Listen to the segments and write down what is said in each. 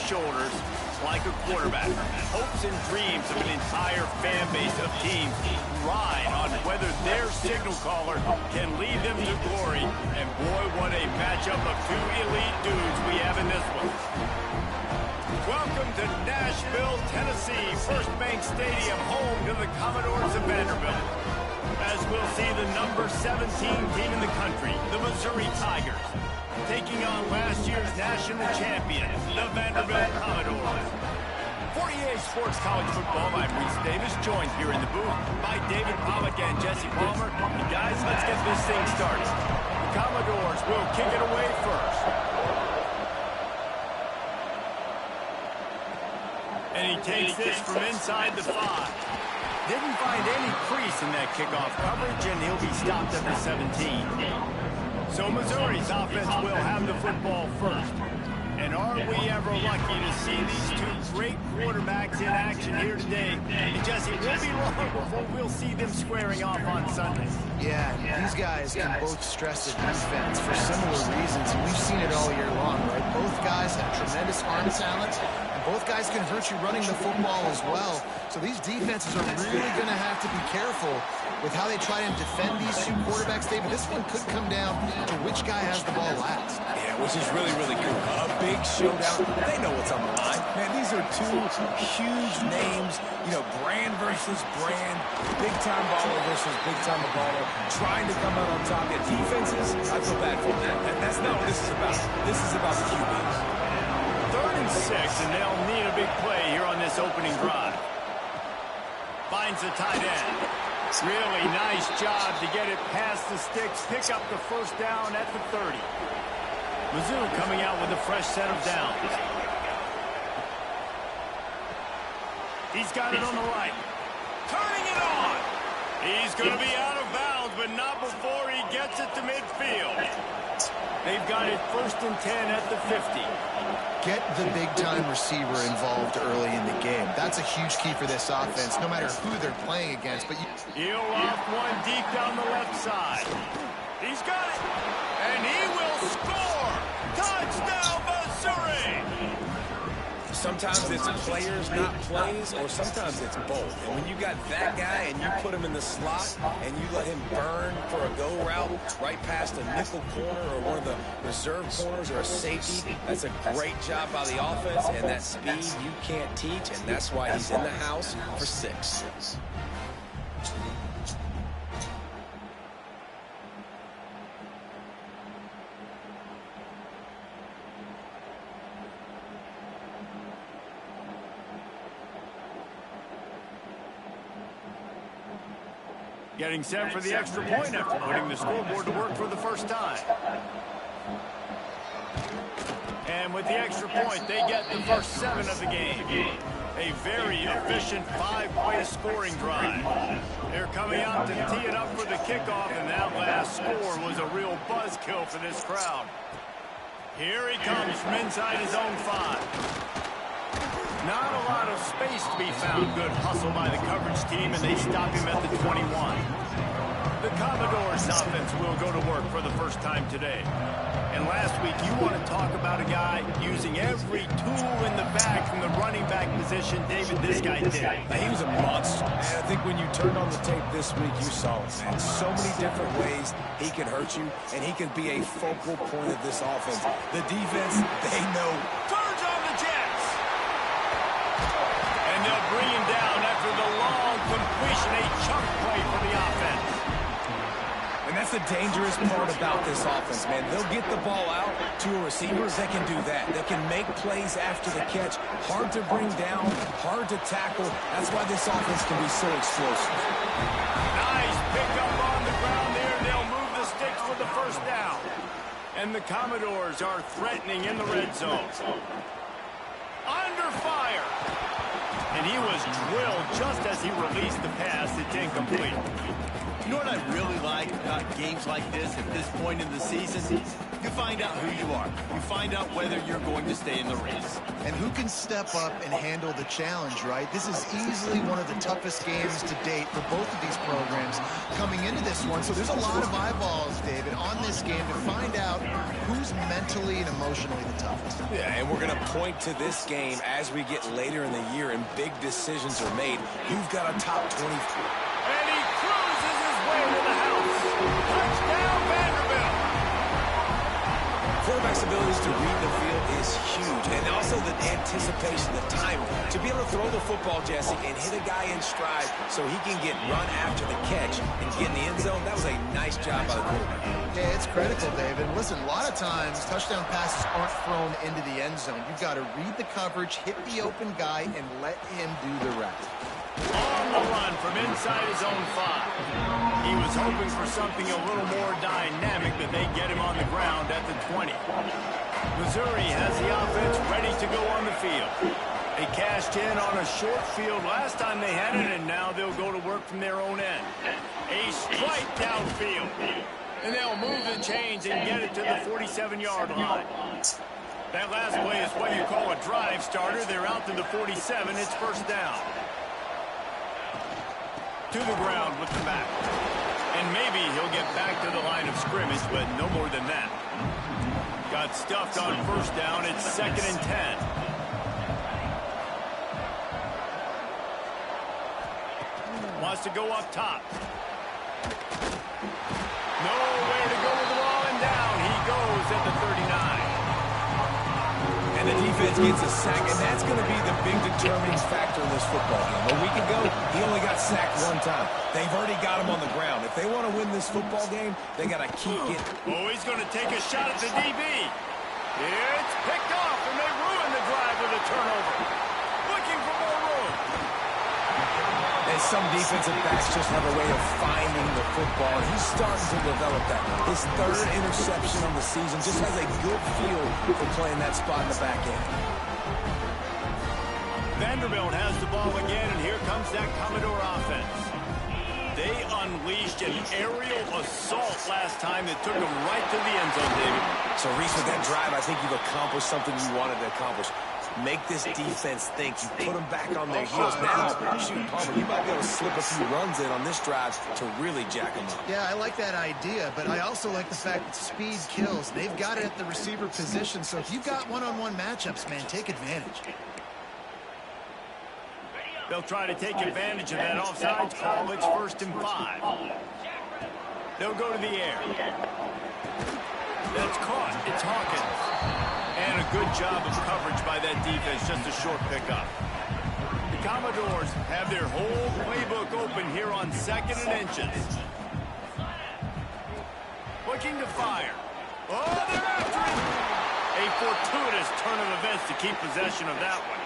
shoulders like a quarterback. Hopes and dreams of an entire fan base of teams ride on whether their signal caller can lead them to glory. And boy, what a matchup of two elite dudes we have in this one. Welcome to Nashville, Tennessee, First Bank Stadium, home to the Commodores of Vanderbilt. As we'll see the number 17 team in the country, the Missouri Tigers, taking on last year's national champion, the Vanderbilt Commodores. 48 Sports College Football, I'm Reese Davis, joined here in the booth by David Pollack and Jesse Palmer. And guys, let's get this thing started. The Commodores will kick it away first. And he takes this from inside the 5. Didn't find any crease in that kickoff coverage, and he'll be stopped at the 17. So Missouri's offense will have the football first. And are we ever lucky to see these two great quarterbacks in action here today? And Jesse, it won't be long before we'll see them squaring off on Sunday. Yeah, these guys can both stress the defense for similar reasons, and we've seen it all year long, right? Both guys have tremendous arm talent, and both guys can hurt you running the football as well. So these defenses are really going to have to be careful with how they try and defend these two quarterbacks, David. This one could come down to which guy has the ball last. Yeah, which is really, really cool. A big showdown. They know what's on the line. Man, these are two huge names, you know, brand versus brand, big-time baller versus big-time baller, trying to come out on top. Yeah, defenses, I feel bad for that. That's not what this is about. This is about the QBs. 3rd and 6, and they'll need a big play here on this opening drive. Finds the tight end. Really nice job to get it past the sticks, pick up the first down at the 30. Mizzou coming out with a fresh set of downs. He's got it on the right. Turning it on. He's going to be out of bounds, but not before he gets it to midfield. They've got it 1st and 10 at the 50. Get the big-time receiver involved early in the game. That's a huge key for this offense, no matter who they're playing against. But he'll off one deep down the left side. He's got it, and he will score. Touchdown, Missouri! Sometimes it's players, not plays, or sometimes it's both. And when you got that guy and you put him in the slot and you let him burn for a go route right past a nickel corner or one of the reserve corners or a safety, that's a great job by the offense, and that speed you can't teach, and that's why he's in the house for 6. Getting set for the extra point after putting the scoreboard to work for the first time. And with the extra point, they get the first 7 of the game. A very efficient 5-play scoring drive. They're coming out to tee it up for the kickoff, and that last score was a real buzzkill for this crowd. Here he comes from inside his own 5. Not a lot of space to be found. Good hustle by the coverage team, and they stop him at the 21. The Commodores offense will go to work for the first time today. And last week, you want to talk about a guy using every tool in the bag from the running back position. David, this guy did. He was a monster. And I think when you turned on the tape this week, you saw it, man. So many different ways he can hurt you, and he can be a focal point of this offense. The defense, they know. Turns on the Jets. And they'll bring him down after the long completion, a chunk play for the offense. And that's the dangerous part about this offense, man. They'll get the ball out to a receiver. They can do that. They can make plays after the catch. Hard to bring down, hard to tackle. That's why this offense can be so explosive. Nice pickup on the ground there. They'll move the sticks for the first down. And the Commodores are threatening in the red zone. Under fire. And he was drilled just as he released the pass. It's incomplete. You know what I really like about games like this at this point in the season? You find out who you are. You find out whether you're going to stay in the race. And who can step up and handle the challenge, right? This is easily one of the toughest games to date for both of these programs coming into this one. So there's a lot of eyeballs, David, on this game to find out who's mentally and emotionally the toughest. Yeah, and we're going to point to this game as we get later in the year and big decisions are made. You've got a top 20. And he cruises his way to the house. Touchdown, Vanderbilt. Quarterback's abilities to read the field is huge, and also the anticipation, the timing. To be able to throw the football, Jesse, and hit a guy in stride so he can get run after the catch and get in the end zone, that was a nice job by the quarterback. Yeah, it's critical, David. Listen, a lot of times touchdown passes aren't thrown into the end zone. You've got to read the coverage, hit the open guy, and let him do the rest. On the run from inside his own 5. He was hoping for something a little more dynamic, but they get him on the ground at the 20. Missouri has the offense ready to go on the field. They cashed in on a short field last time they had it, and now they'll go to work from their own end. A strike downfield. And they'll move the chains and get it to the 47-yard line. That last play is what you call a drive starter. They're out to the 47. It's first down. To the ground with the back. And maybe he'll get back to the line of scrimmage, but no more than that. Got stuffed on first down. It's 2nd and 10. Wants to go up top. Nowhere to go with the ball, and down he goes at the 39. And the defense gets a sack, and that's going to be the big determining factor in this football game. A week ago, he only got sacked one time. They've already got him on the ground. If they want to win this football game, they got to keep getting. Oh, he's going to take a shot at the DB. It's picked off, and they ruin the drive with a turnover. Looking for more room. And some defensive backs just have a way of finding the football, and he's starting to develop that. His 3rd interception on the season just has a good feel for playing that spot in the back end. Vanderbilt has the ball again, and here comes that Commodore offense. They unleashed an aerial assault last time that took them right to the end zone, David. So, Reese, with that drive, I think you've accomplished something you wanted to accomplish. Make this defense think. You put them back on their heels. Now, shoot, Palmer, you might be able to slip a few runs in on this drive to really jack them up. Yeah, I like that idea, but I also like the fact that speed kills. They've got it at the receiver position, so if you've got one-on-one matchups, man, take advantage. They'll try to take advantage of that offsides call. It's 1st and 5. They'll go to the air. That's caught. It's Hawkins. And a good job of coverage by that defense. Just a short pickup. The Commodores have their whole playbook open here on 2nd and inches. Looking to fire. Oh, they're after him. A fortuitous turn of events to keep possession of that one.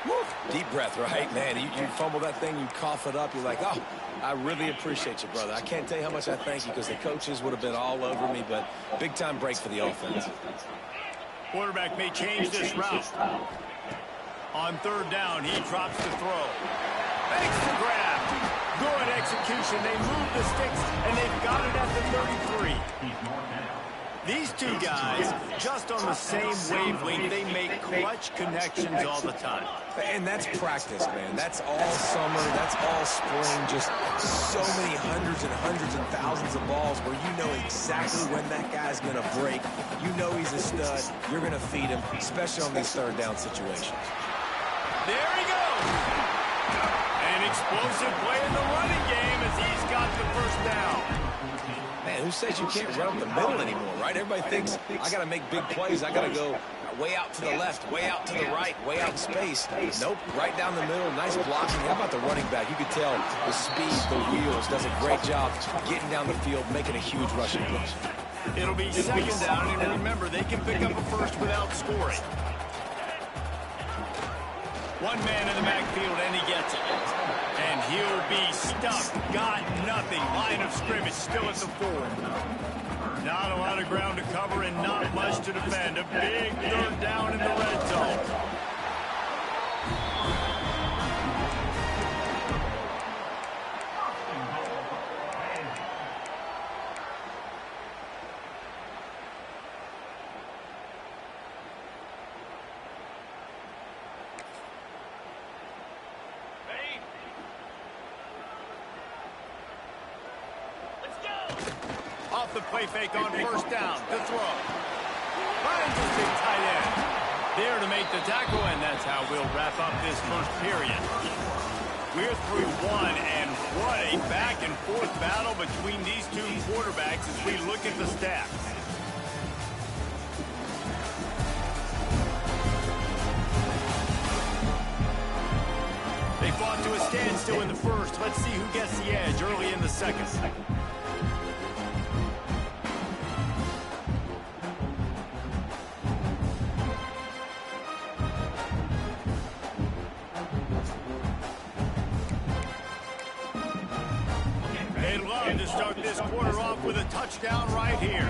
Woo. Deep breath, right? Man, you fumble that thing, you cough it up, you're like, oh, I really appreciate you, brother. I can't tell you how much I thank you because the coaches would have been all over me, but big-time break for the offense. Quarterback may change this route. On 3rd down, he drops the throw. Makes the grab. Good execution. They move the sticks, and they've got it at the 33. These two guys, just on the same wavelength, they make clutch connections all the time. And that's practice, man. That's all summer. That's all spring. Just so many hundreds and thousands of balls where you know exactly when that guy's going to break. You know he's a stud. You're going to feed him, especially on these 3rd down situations. There he goes. An explosive play in the running game as he's got the 1st down. Man, who says you can't run up the middle anymore, right? Everybody thinks, I got to make big plays. I got to go way out to the left, way out to the right, way out in space. Nope, right down the middle, nice blocking. How about the running back? You could tell the speed, the wheels, does a great job getting down the field, making a huge rushing push. It'll be 2nd down, and remember, they can pick up a first without scoring. One man in the backfield, and he gets it. And he'll be stuck. Got nothing. Line of scrimmage still at the 4. Not a lot of ground to cover and not much to defend. A big 3rd down in the red zone. off the play fake on first down to throw. Finds his big tight end. There to make the tackle, and that's how we'll wrap up this first period. We're through one, and what a back-and-forth battle between these two quarterbacks as we look at the stats. They fought to a standstill in the first. Let's see who gets the edge early in the second. They'd love to start this quarter off with a touchdown right here.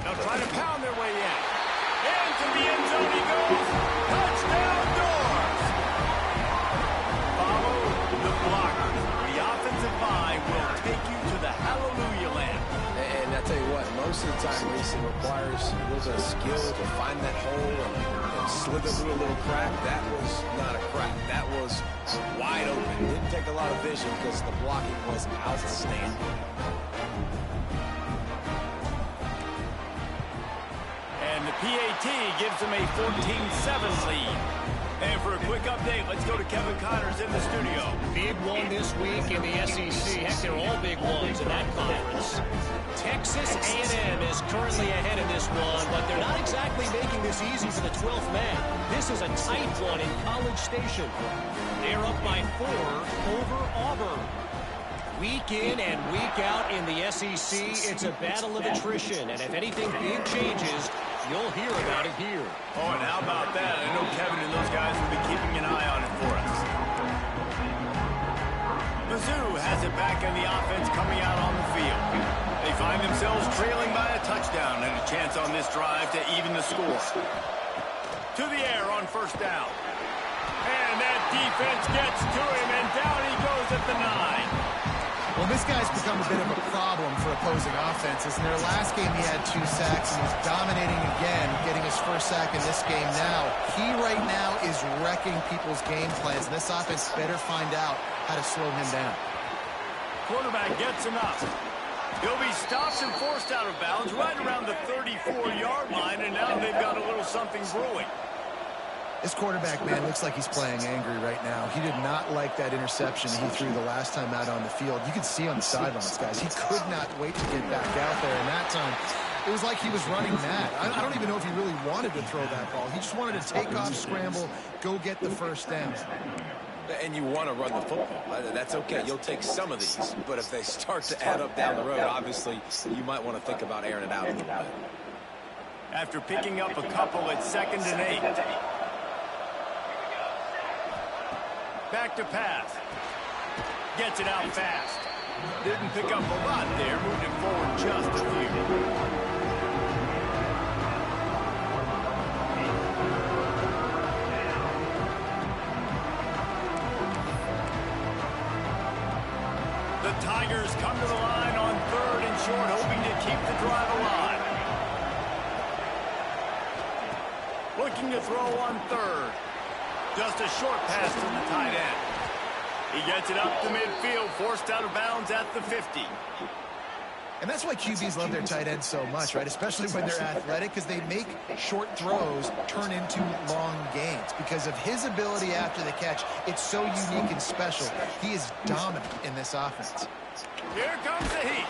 They'll try to pound their way in. Into the end zone he goes. Touchdown Doors. Follow the blockers. The offensive line will take you to the hallelujah land. And I tell you what, most of the time, Reese, it requires a little bit of skill to find that hole and slither through a little crack. That was not a crack. That was wide open. Didn't take a lot of vision because the blocking was outstanding. And the PAT gives them a 14-7 lead. And for a quick update, let's go to Kevin Connors in the studio. Big one this week in the SEC. Heck, they're all big ones in that conference. Texas A&M is currently ahead in this one, but they're not exactly making this easy for the 12th man. This is a tight one in College Station. They're up by 4 over Auburn. Week in and week out in the SEC, it's a battle of attrition. And if anything big changes, you'll hear about it here. Oh, and how about that? I know Kevin and those guys will be keeping an eye on it for us. Mizzou has it back in the offense coming out on the field. They find themselves trailing by a touchdown and a chance on this drive to even the score. To the air on first down. And that defense gets to him, and down he goes at the 9. Well, this guy's become a bit of a problem for opposing offenses. In their last game, he had 2 sacks, and he's dominating again, getting his first sack in this game now. He right now is wrecking people's game plans, and this offense better find out how to slow him down. Quarterback gets enough. He'll be stopped and forced out of bounds right around the 34-yard line, and now they've got a little something brewing. This quarterback, man, looks like he's playing angry right now. He did not like that interception he threw the last time out on the field. You could see on the sidelines, guys. He could not wait to get back out there, and that time, it was like he was running mad. I don't even know if he really wanted to throw that ball. He just wanted to take off, scramble, go get the first down. And you want to run the football. That's okay. You'll take some of these. But if they start to add up down the road, obviously, you might want to think about airing it out a little bit. After picking up a couple at 2nd and 8. Back to pass. Gets it out fast. Didn't pick up a lot there. Moved it forward just a few. The Tigers come to the line on 3rd and short, hoping to keep the drive alive. Looking to throw on 3rd. Just a short pass to the tight end. He gets it up to midfield, forced out of bounds at the 50. And that's why QBs love their tight ends so much, right? Especially when they're athletic, because they make short throws turn into long gains. Because of his ability after the catch, it's so unique and special. He is dominant in this offense. Here comes the heat.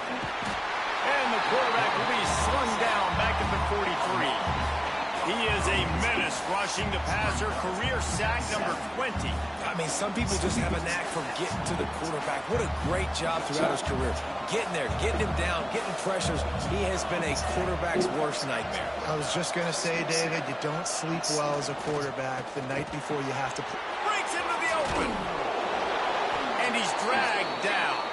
And the quarterback will be slung down back at the 43. He is a menace rushing the passer, career sack number 20. I mean, some people just have a knack for getting to the quarterback. What a great job throughout his career. Getting there, getting him down, getting pressures. He has been a quarterback's worst nightmare. I was just going to say, David, you don't sleep well as a quarterback the night before you have to play. Breaks into the open. And he's dragged down.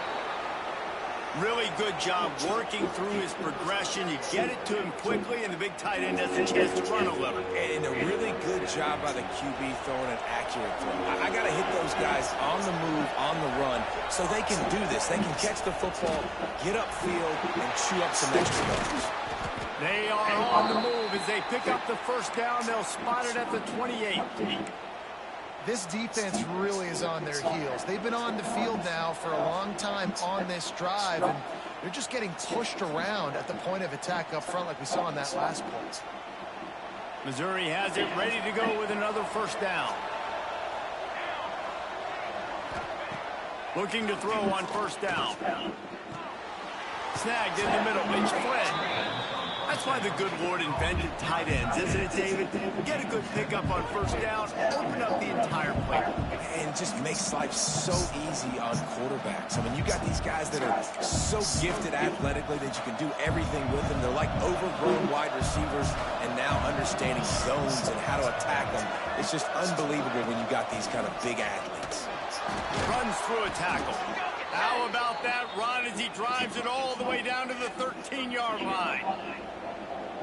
Really good job working through his progression. You get it to him quickly, and the big tight end has a chance to run a little. And a really good job by the QB throwing an accurate throw. I got to hit those guys on the move, on the run, so they can do this. They can catch the football, get upfield, and chew up some extra yards. They are on the move as they pick up the first down. They'll spot it at the 28. This defense really is on their heels. They've been on the field now for a long time on this drive, and they're just getting pushed around at the point of attack up front like we saw in that last play. Missouri has it ready to go with another first down. Looking to throw on first down. Snagged in the middle. It's Flynn. That's why the good Lord invented tight ends, isn't it, David? Get a good pickup on first down, open up the entire play. And just makes life so easy on quarterbacks. I mean, you got these guys that are so gifted athletically that you can do everything with them. They're like overgrown wide receivers, and now understanding zones and how to attack them. It's just unbelievable when you got these kind of big athletes. Runs through a tackle. How about that run as he drives it all the way down to the 13-yard line?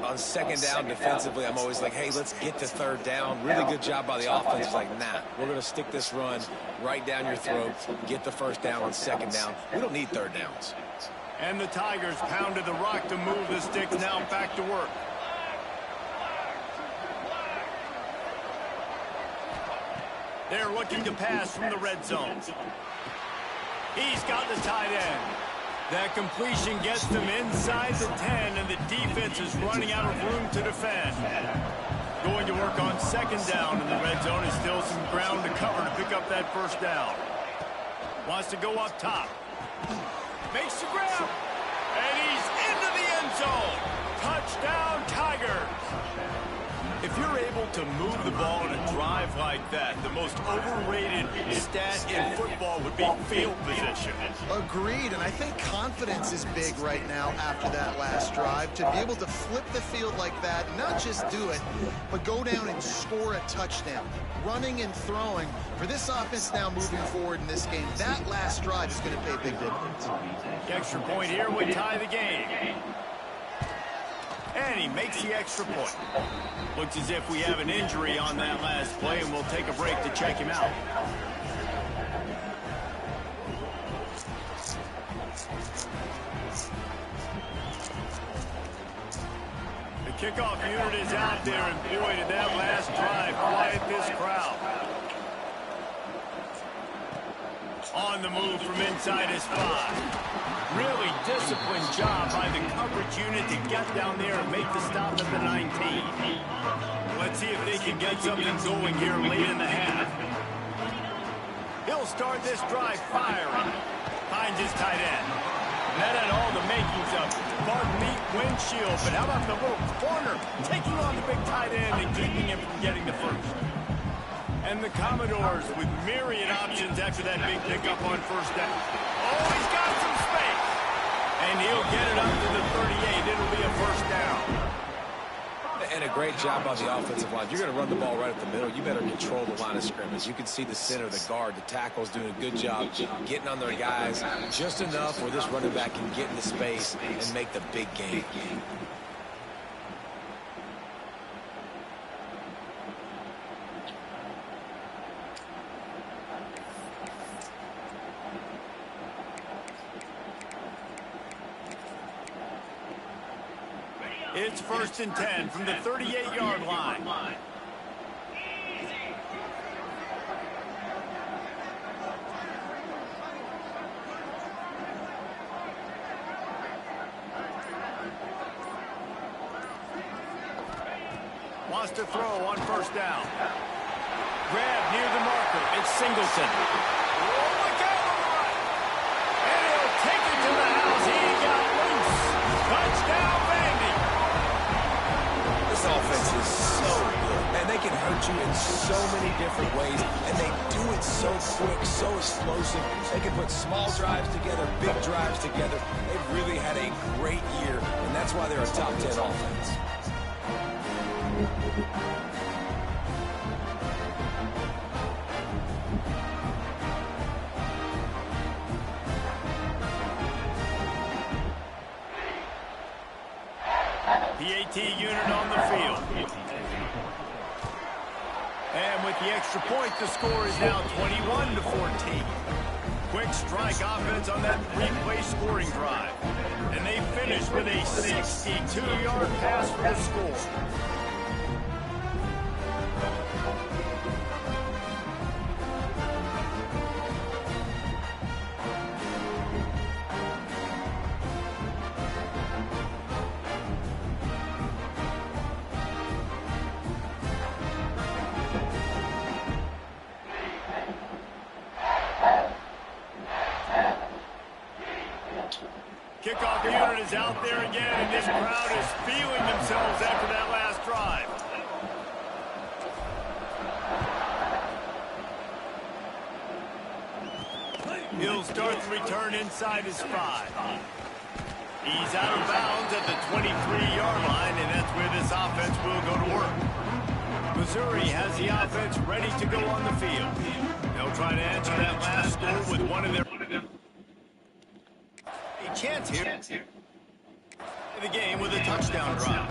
On second down defensively, I'm always like, hey, let's get to third down. Really good job by the offense. It's like, nah, we're going to stick this run right down your throat, get the first down on second down. We don't need third downs. And the Tigers pounded the rock to move the sticks, now back to work. They're looking to pass from the red zone. He's got the tight end. That completion gets them inside the 10, and the defense is running out of room to defend. Going to work on second down, and the red zone is still some ground to cover to pick up that first down. Wants to go up top. Makes the grab, and he's into the end zone. Touchdown, Tigers. If you're able to move the ball in a drive like that, the most overrated stat in football would be field position. Agreed, and I think confidence is big right now after that last drive. To be able to flip the field like that, not just do it, but go down and score a touchdown. Running and throwing. For this offense now moving forward in this game, that last drive is going to pay big dividends. The extra point here would tie the game. And he makes the extra point. Looks as if we have an injury on that last play, and we'll take a break to check him out. The kickoff unit is out there, and boy, did that last drive quiet this crowd. On the move from inside his 5. Really disciplined job by the coverage unit to get down there and make the stop at the 19. Let's see if they can get something going here late in the half. He'll start this drive firing. Finds his tight end. That had all the makings of Bud Meat windshield, but how about the little corner taking on the big tight end and keeping him from getting the first? And the Commodores with myriad options after that big pickup on first down. Oh, he's got some space. And he'll get it up to the 38. It'll be a first down. And a great job by the offensive line. If you're going to run the ball right at the middle, you better control the line of scrimmage. You can see the center, the guard, the tackle's doing a good job getting on their guys just enough where this running back can get into space and make the big game. It's 1st and 10 from the 38-yard line. Wants to throw on first down. Grab near the marker. It's Singleton. Oh, look out on the right. And he'll take it to the house. He got loose. Touchdown, Vandy. This offense is so good, and they can hurt you in so many different ways, and they do it so quick, so explosive. They can put small drives together, big drives together. They've really had a great year, and that's why they're a top 10 offense. PAT unit on the field. And with the extra point, the score is now 21-14. Quick strike offense on that three-play scoring drive. And they finish with a 62-yard pass for the score. Kickoff unit is out there again, and this crowd is feeling themselves after that last drive. He'll start the return inside his 5. He's out of bounds at the 23-yard line, and that's where this offense will go to work. Missouri has the offense ready to go on the field. They'll try to answer that last score with one of their... A chance here in the game with a touchdown drive.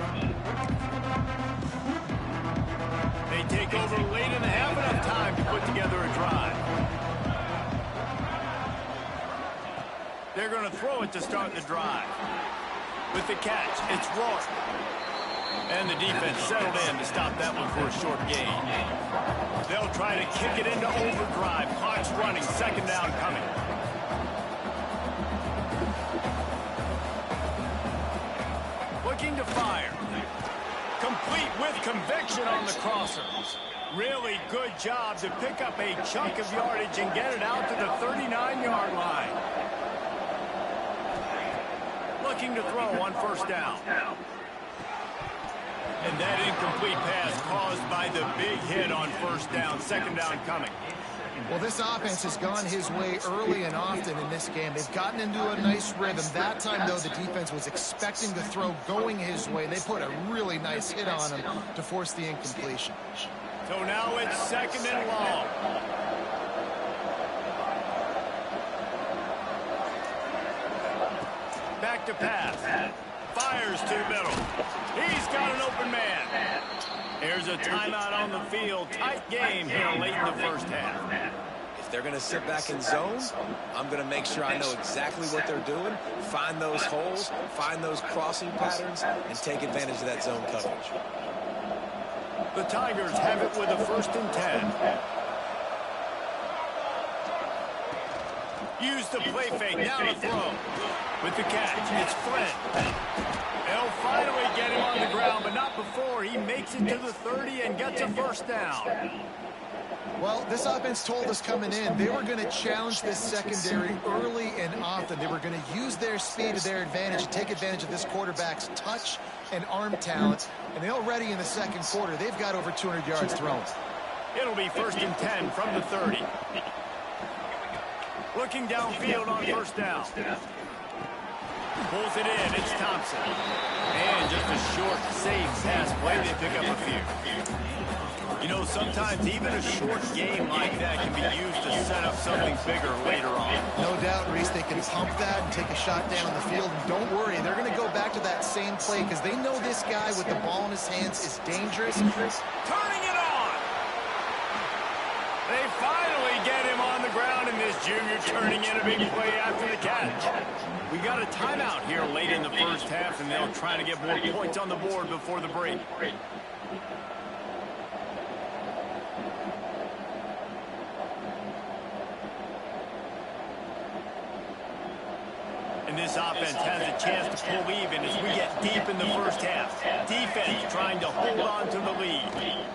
They take over late in the half, enough time to put together a drive. They're going to throw it to start the drive. With the catch, it's Roy. And the defense settled in to stop that one for a short gain. They'll try to kick it into overdrive. Clock's running, second down coming. Looking to fire. Complete with conviction on the crosser. Really good job to pick up a chunk of yardage and get it out to the 39-yard line. Looking to throw on first down. And that incomplete pass caused by the big hit on first down. Second down coming. Well, this offense has gone his way early and often in this game. They've gotten into a nice rhythm. That time, though, the defense was expecting the throw going his way. They put a really nice hit on him to force the incompletion. So now it's second and long. Back to pass. Fires to the middle. He's got an open man. There's a timeout on the field. Tight game here late in the first half. If they're going to sit back in zone, I'm going to make sure I know exactly what they're doing, find those holes, find those crossing patterns, and take advantage of that zone coverage. The Tigers have it with a 1st and 10. Use the play fake. Now to throw. With the catch, it's Flynn. They'll finally get him on the ground, but not before he makes it to the 30 and gets a first down. Well, this offense told us coming in they were going to challenge this secondary early and often. They were going to use their speed to their advantage and take advantage of this quarterback's touch and arm talent. And they already in the second quarter, they've got over 200 yards thrown. It'll be 1st and 10 from the 30. Looking downfield on first down. Pulls it in. It's Thompson. And just a short, safe pass play. They pick up a few. You know, sometimes even a short game like that can be used to set up something bigger later on. No doubt, Reese, they can pump that and take a shot down the field. And don't worry, they're going to go back to that same play because they know this guy with the ball in his hands is dangerous. Turning it on. They finally get him on the ground, and this junior turning in a big play after the catch. We got a timeout here late in the first half, and they'll try to get more points on the board before the break. And this offense has a chance to pull even as we get deep in the first half. Defense trying to hold on to the lead.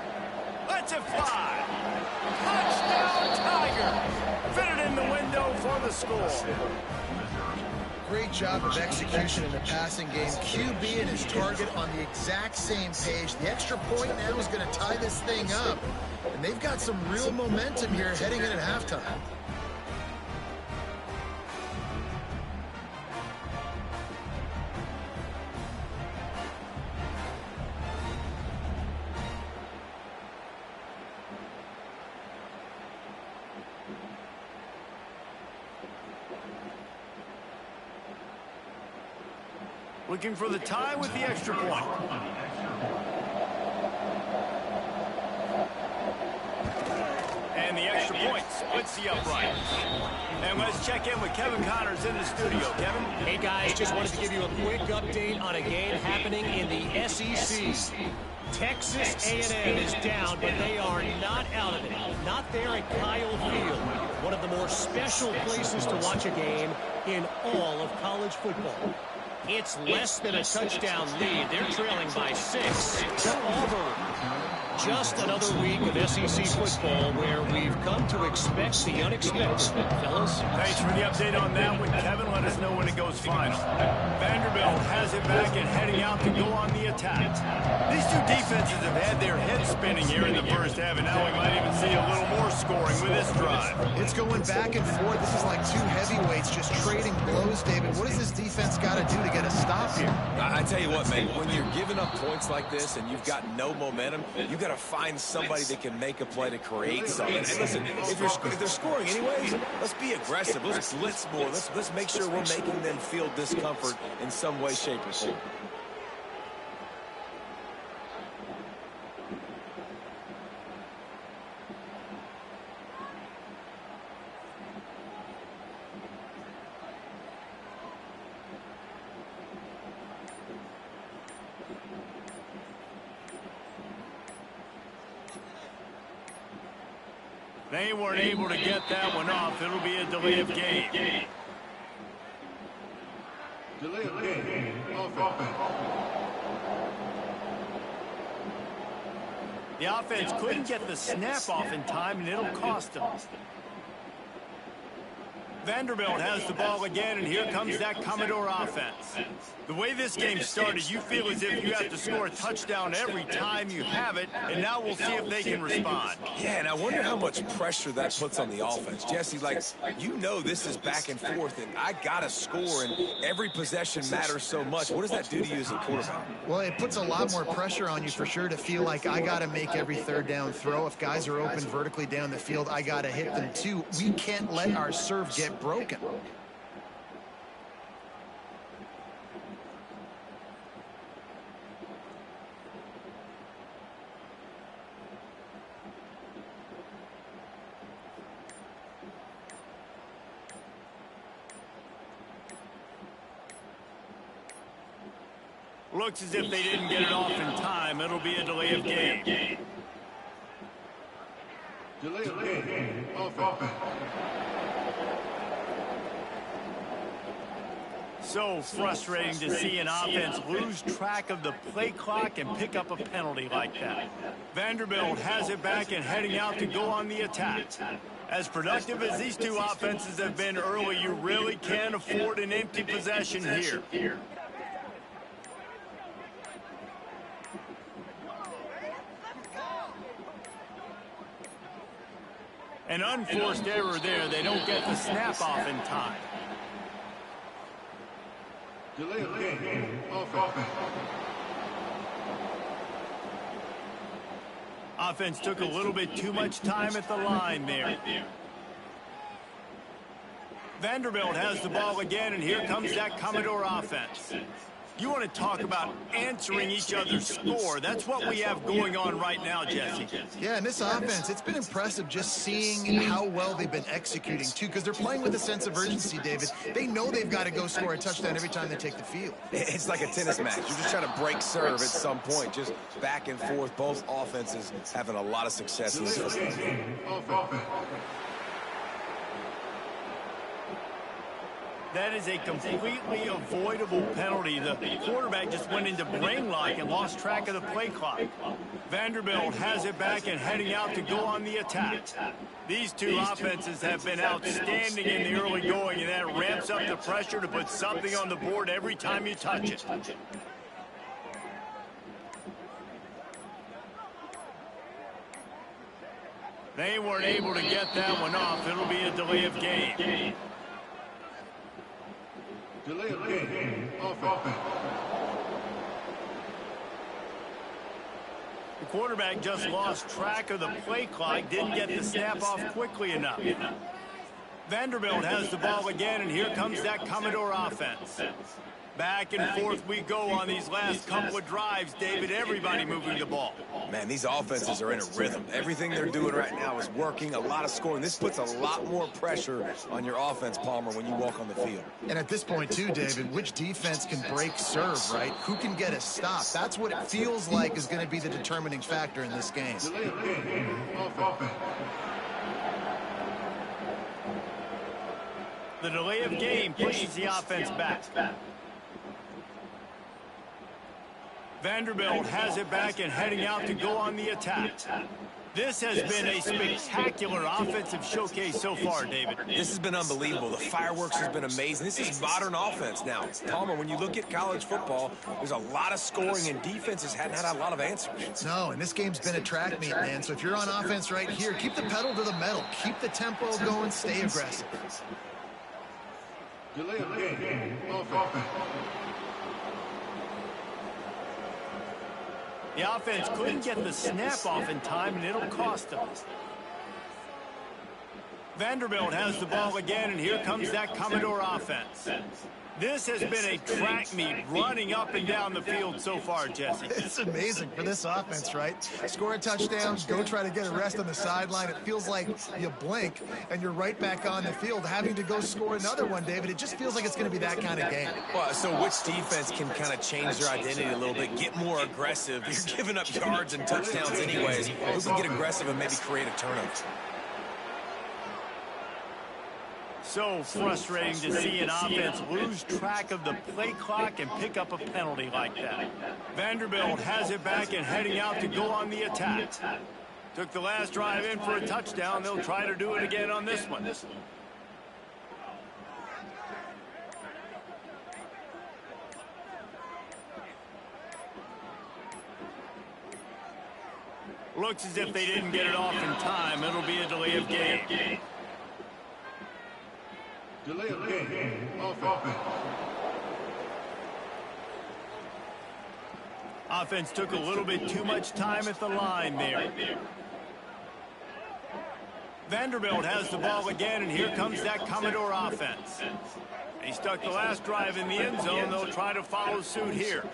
Let's it fly. Touchdown, Tiger. Fit it in the window for the score. Great job of execution in the passing game. QB and his target on the exact same page. The extra point now is going to tie this thing up. And they've got some real momentum here heading in at halftime. Looking for the tie with the extra point. And the extra point splits the upright. And let's check in with Kevin Connors in the studio. Kevin? Hey, guys, just wanted to give you a quick update on a game happening in the SEC. Texas A&M is down, but they are not out of it. Not there at Kyle Field, one of the more special places to watch a game in all of college football. It's less than a touchdown lead. They're trailing by 6 to Auburn. just another week of SEC football where we've come to expect the unexpected. Fellas? Thanks for the update on that one, Kevin. Let us know when it goes final. Vanderbilt has it back and heading out to go on the attack. These two defenses have had their heads spinning here in the first half, and now we might even see a little more scoring with this drive. It's going back and forth. This is like two heavyweights just trading blows, David. What does this defense got to do to get a stop here? I tell you what, man, when you're giving up points like this and you've got no momentum, you got to find somebody that can make a play to create something. And listen, if they're scoring anyways, let's be aggressive. Let's blitz more. Let's make sure we're making them feel discomfort in some way, shape, or form. They weren't able to get that one off. It'll be a delay of game. Delay of game. Offense. The offense couldn't get the snap off in time, and it'll cost them. Vanderbilt has the ball again, and here comes that Commodore offense. The way this game started, you feel as if you have to score a touchdown every time you have it, and now we'll see if they can respond. Yeah, and I wonder how much pressure that puts on the offense. Jesse, like, you know this is back and forth, and I got to score, and every possession matters so much. What does that do to you as a quarterback? Well, it puts a lot more pressure on you for sure to feel like I got to make every third down throw. If guys are open vertically down the field, I got to hit them too. We can't let our serve get broken. Looks as if they didn't get it off in time. It'll be a delay of game. Delay of game. Offense. So frustrating to see an offense lose track of the play clock and pick up a penalty like that. Vanderbilt has it back and heading out to go on the attack. As productive as these two offenses have been early, you really can't afford an empty possession here. An unforced error there. They don't get the snap off in time. Delay of game. Offense. Offense took a little bit too much time at the line there. Vanderbilt has the ball again, and here comes that Commodore offense. You want to talk about answering each other's score. That's what we have going on right now, Jesse. Yeah, and this offense, it's been impressive just seeing how well they've been executing, too, because they're playing with a sense of urgency, David. They know they've got to go score a touchdown every time they take the field. It's like a tennis match. You're just trying to break serve at some point, just back and forth. Both offenses having a lot of success in this football. That is a completely avoidable penalty. The quarterback just went into brain lock and lost track of the play clock. Vanderbilt has it back and heading out to go on the attack. These two offenses have been outstanding in the early going, and that ramps up the pressure to put something on the board every time you touch it. They weren't able to get that one off. It'll be a delay of game. Delay of game. Offense. The quarterback just lost track of the play clock, didn't get the snap off quickly enough. Vanderbilt has the ball again, and here comes that Commodore offense. Back and forth we go on these last couple of drives, David. Everybody moving the ball. Man, these offenses are in a rhythm. Everything they're doing right now is working, a lot of scoring. This puts a lot more pressure on your offense, Palmer, when you walk on the field. And at this point, too, David, which defense can break serve, right? Who can get a stop? That's what it feels like is going to be the determining factor in this game. Delay of game. Offense. The delay of game pushes the offense back. Vanderbilt has it back and heading out to go on the attack. This has been a spectacular offensive showcase so far, David. This has been unbelievable. The fireworks has been amazing. This is modern offense now. Palmer, when you look at college football, there's a lot of scoring, and defenses hadn't had a lot of answers. No, and this game's been a track meet, man. So if you're on offense right here, keep the pedal to the metal. Keep the tempo going. Stay aggressive. Delay of game. Offense. The offense couldn't get the snap off in time, and it'll cost them. Vanderbilt has the ball again, and here comes that Commodore offense. This has been a track meet running up and down the field so far, Jesse. It's amazing for this offense, right? Score a touchdown, go try to get a rest on the sideline. It feels like you blink, and you're right back on the field having to go score another one, David. It just feels like it's going to be that kind of game. Well, so which defense can kind of change their identity a little bit, get more aggressive? You're giving up yards and touchdowns anyways. Who can get aggressive and maybe create a turnover? So frustrating to see an offense lose track of the play clock and pick up a penalty like that. Vanderbilt has it back and heading out to go on the attack. Took the last drive in for a touchdown. They'll try to do it again on this one. Looks as if they didn't get it off in time. It'll be a delay of game. Delay of game. Offense. Offense took a little bit too much time at the line there. Vanderbilt has the ball again, and here comes that Commodore offense. He stuck the last drive in the end zone. They'll try to follow suit here.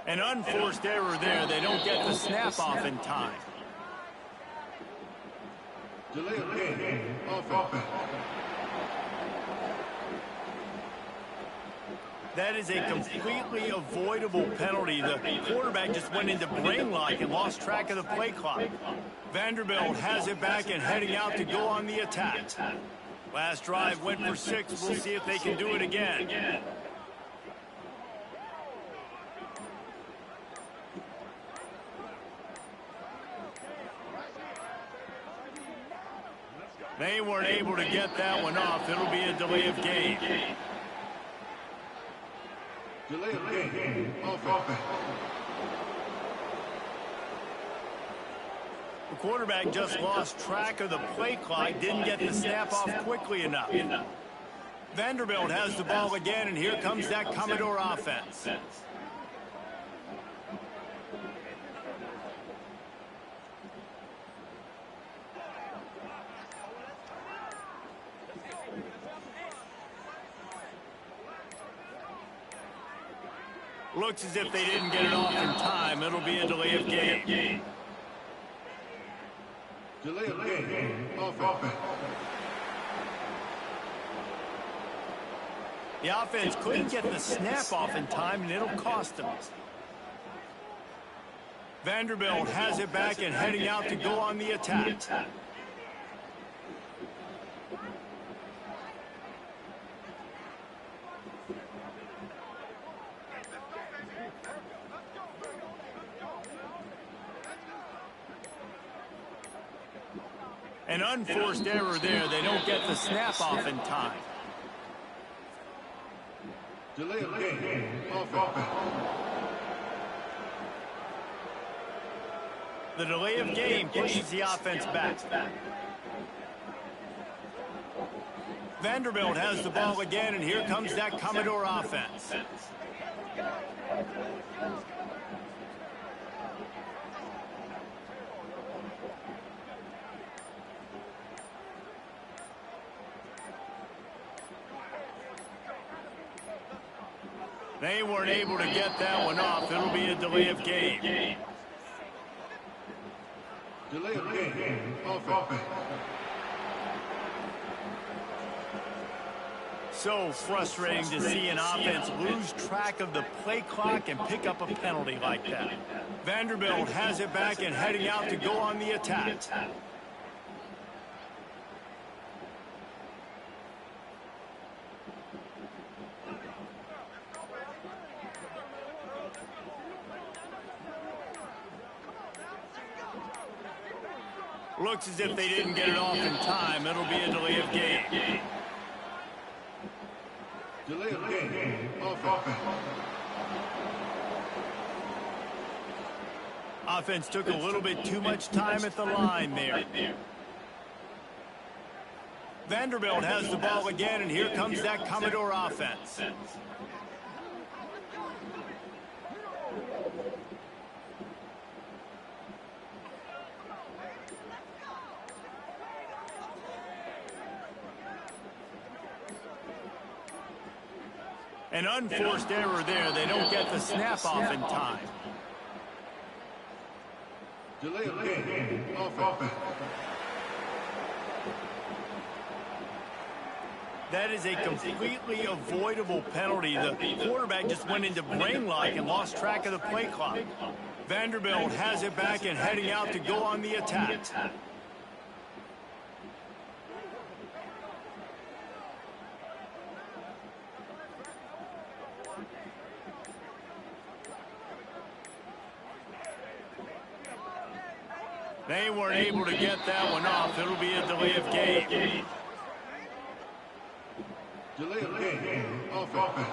An unforced error there. They don't get the snap off in time. Delay of game. Offense. That is a completely avoidable penalty. The quarterback just went into brain lock and lost track of the play clock. Vanderbilt has it back and heading out to go on the attack. Last drive went for 6. We'll see if they can do it again. They weren't able to get that one off. It'll be a delay of game. Delay of game. Offense. The quarterback just lost track of the play clock, didn't get the snap off quickly enough. Vanderbilt has the ball again, and here comes that Commodore offense. Looks as if they didn't get it off in time. It'll be a delay of game. Delay of game. Offense. The offense couldn't get the snap off in time, and it'll cost them. Vanderbilt has it back and heading out to go on the attack. An unforced error there. They don't get the snap off in time. Delay of game. Offense. The delay of game pushes the offense back. Vanderbilt has the ball again, and here comes that Commodore offense. They weren't able to get that one off. It'll be a delay of game. Delay of game. Offense. So frustrating to see an offense lose track of the play clock and pick up a penalty like that. Vanderbilt has it back and heading out to go on the attack. Looks as if they didn't get it off in time. It'll be a delay of game. Delay of game. Offense. Offense took a little bit too much time at the line there. Vanderbilt has the ball again, and here comes that Commodore offense. An unforced error there. They don't get the snap off in time. Delay of game. Offense. That is a completely avoidable penalty. The quarterback just went into brain lock and lost track of the play clock. Vanderbilt has it back and heading out to go on the attack. They weren't able to get that one off. It'll be a delay of game. Delay of game. Offense.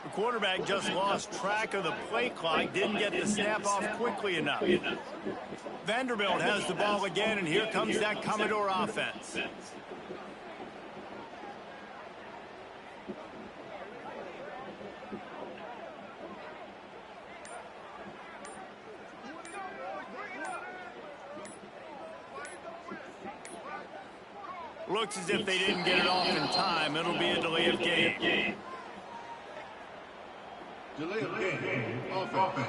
The quarterback just lost track of the play clock, didn't get the snap off quickly enough. Vanderbilt has the ball again, and here comes that Commodore offense. Looks as if they didn't get it off in time. It'll be a delay of game. Delay of game. Offense.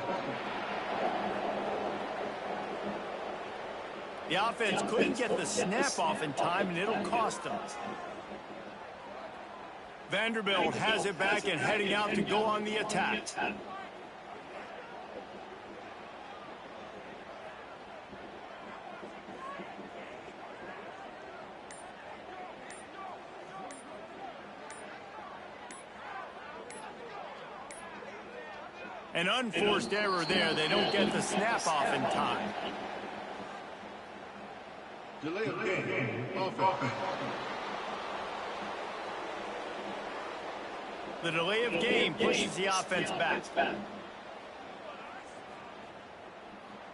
The offense couldn't get the snap off in time, and it'll cost them. Vanderbilt has it back and heading out to go on the attack. An unforced error there. They don't get the snap off in time. Delay of game. Offense. The delay of game pushes the offense back.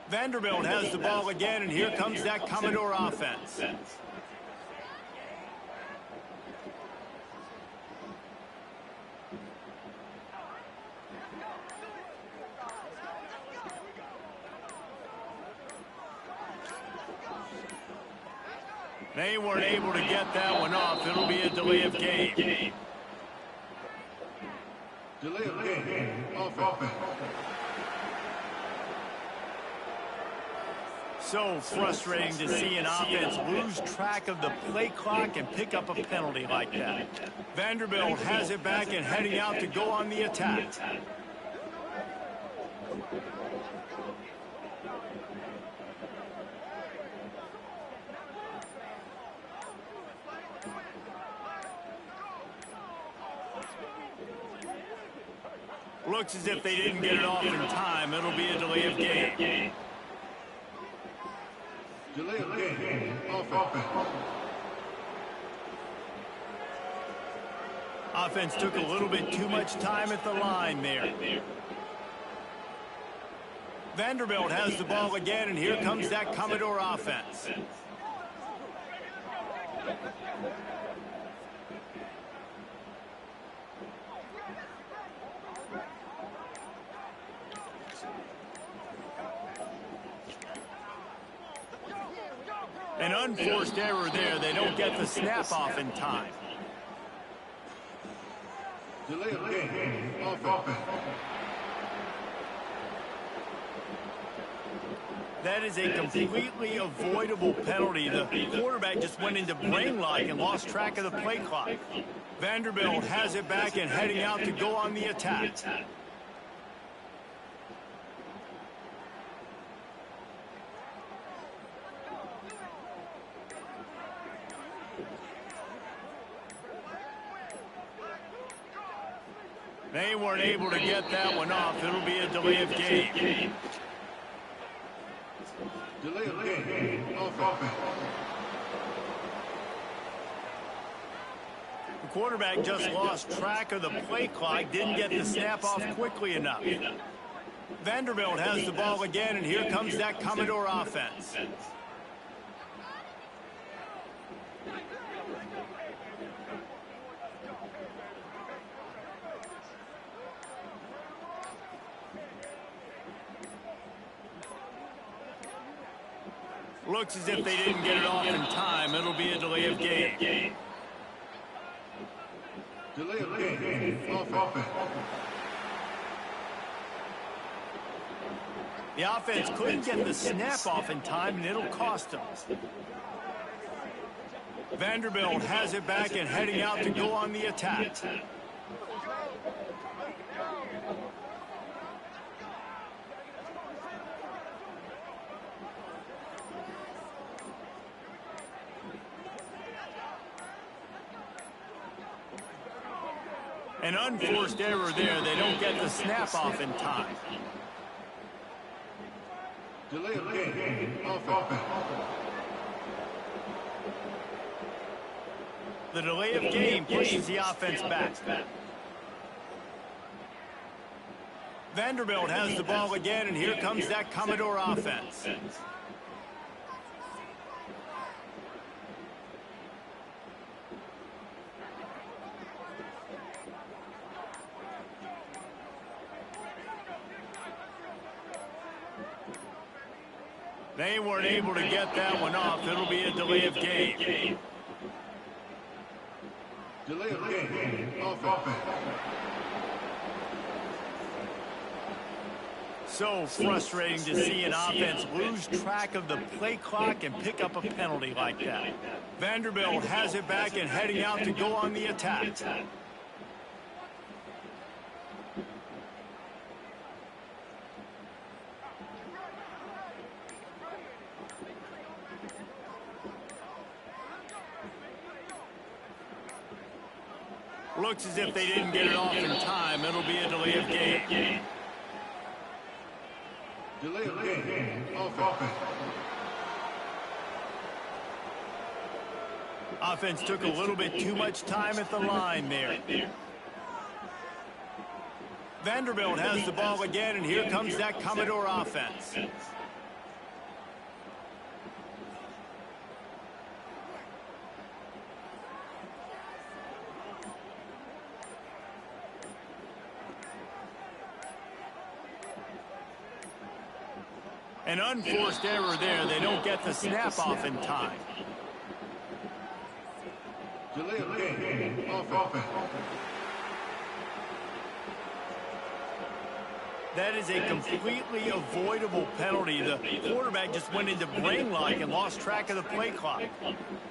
Vanderbilt has the ball again, and here comes that Commodore offense. They weren't able to get that one off. It'll be a delay of game. Delay of game. Offense. So frustrating to see an offense lose track of the play clock and pick up a penalty like that. Vanderbilt has it back and heading out to go on the attack. Looks as if they didn't get it off in time. It'll be a delay of game. Delay of game. Offense. Offense took a little bit too much time at the line there. Vanderbilt has the ball again, and here comes that Commodore offense. An unforced error there. They don't get the snap off in time. Delay of game. Offense. That is a completely avoidable penalty. The quarterback just went into brain lock and lost track of the play clock. Vanderbilt has it back and heading out to go on the attack. They weren't able to get that one off. It'll be a delay of game. Delay of game of offense. The quarterback just lost track of the play clock, didn't get the snap off quickly enough. Vanderbilt has the ball again, and here comes that Commodore offense. Looks as if they didn't get it off in time. It'll be a delay of game. Delay of game of offense. The offense couldn't get the snap off in time, and it'll cost them. Vanderbilt has it back and heading out to go on the attack. An unforced error there. They don't get the snap off in time. Delay of game of offense. The delay of game pushes the offense back. Vanderbilt has the ball again, and here comes that Commodore offense. They weren't able to get that one off. It'll be a delay of game. Delay of game of offense. So frustrating to see an offense lose track of the play clock and pick up a penalty like that. Vanderbilt has it back and heading out to go on the attack. Looks as if they didn't get it off in time. It'll be a delay of game. Delay of game of offense. Offense took a little bit too much time at the line there. Vanderbilt has the ball again, and here comes that Commodore offense. An unforced error there. They don't get the snap off in time. Delay of game of offense. That is a completely avoidable penalty. The quarterback just went into brain lock and lost track of the play clock.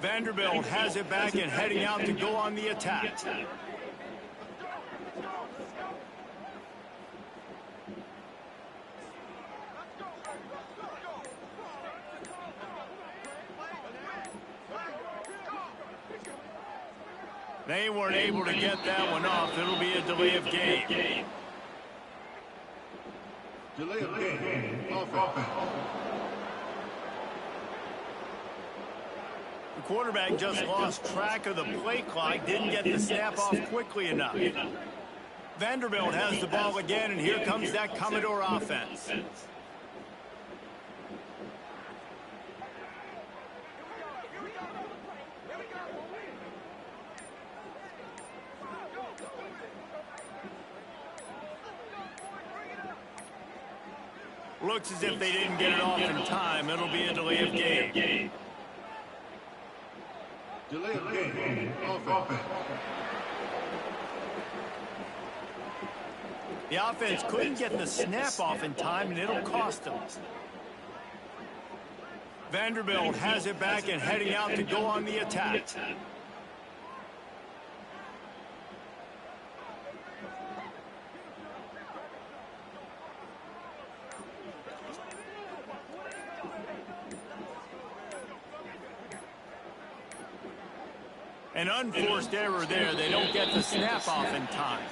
Vanderbilt has it back and heading out to go on the attack. They weren't able to get that one off. It'll be a delay of game. Delay of game of offense. The quarterback just lost track of the play clock, didn't get the snap off quickly enough. Vanderbilt has the ball again, and here comes that Commodore offense. Looks as if they didn't get it off in time. It'll be a delay of game. Delay of game of offense. The offense couldn't get the snap off in time, and it'll cost them. Vanderbilt has it back and heading out to go on the attack. An unforced error there. They don't get the snap off in time.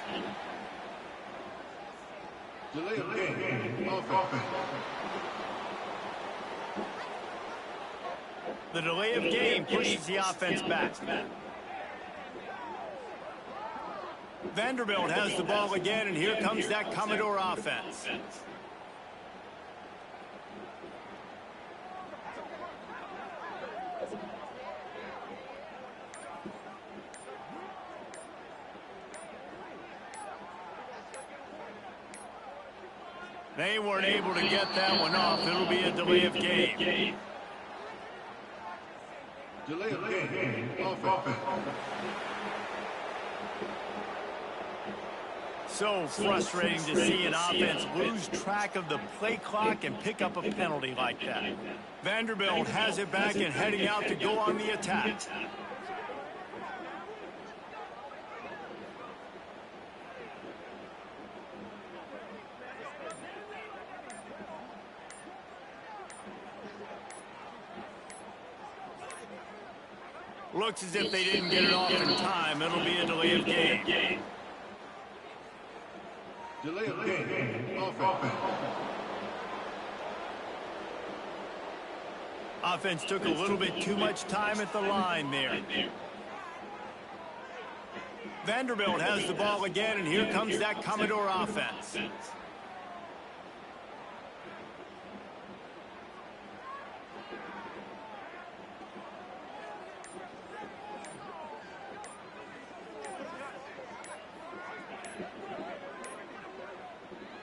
Delay of game of offense. The delay of game pushes the offense back. Vanderbilt has the ball again, and here comes that Commodore offense. They weren't able to get that one off. It'll be a delay of game. Delay of game. Offense. So frustrating to see an offense lose track of the play clock and pick up a penalty like that. Vanderbilt has it back and heading out to go on the attack. Looks as if they didn't get it off in time. It'll be a delay of game. Delay of game. Offense. Offense took a little bit too much time at the line there. Vanderbilt has the ball again, and here comes that Commodore offense.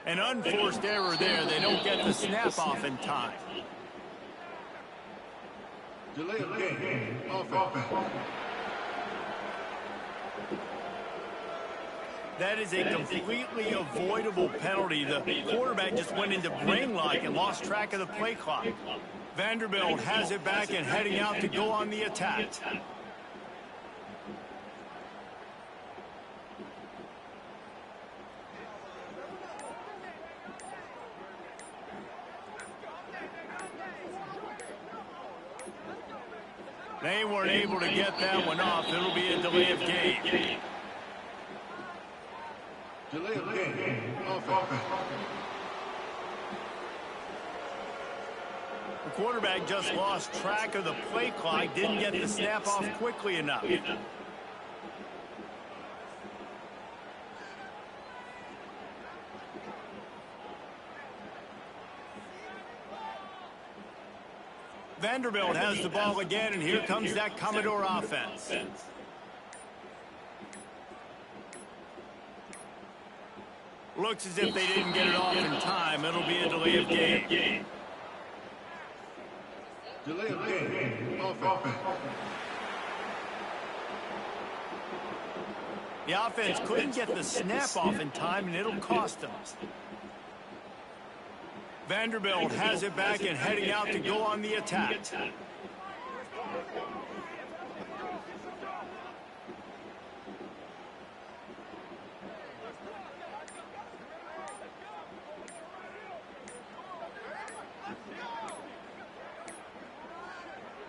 An unforced error there. They don't get the snap off in time. Delay of game. Offense. That is a completely avoidable penalty. The quarterback just went into brain lock and lost track of the play clock. Vanderbilt has it back and heading out to go on the attack. They weren't able to get that one off. It'll be a delay of game. Delay of game. Offense. The quarterback just lost track of the play clock, didn't get the snap off quickly enough. Vanderbilt has the ball again, and here comes that Commodore offense. Looks as if they didn't get it off in time. It'll be a delay of game. Delay of game. Offense. The offense couldn't get the snap off in time, and it'll cost them. Vanderbilt has it back and heading out to go on the attack.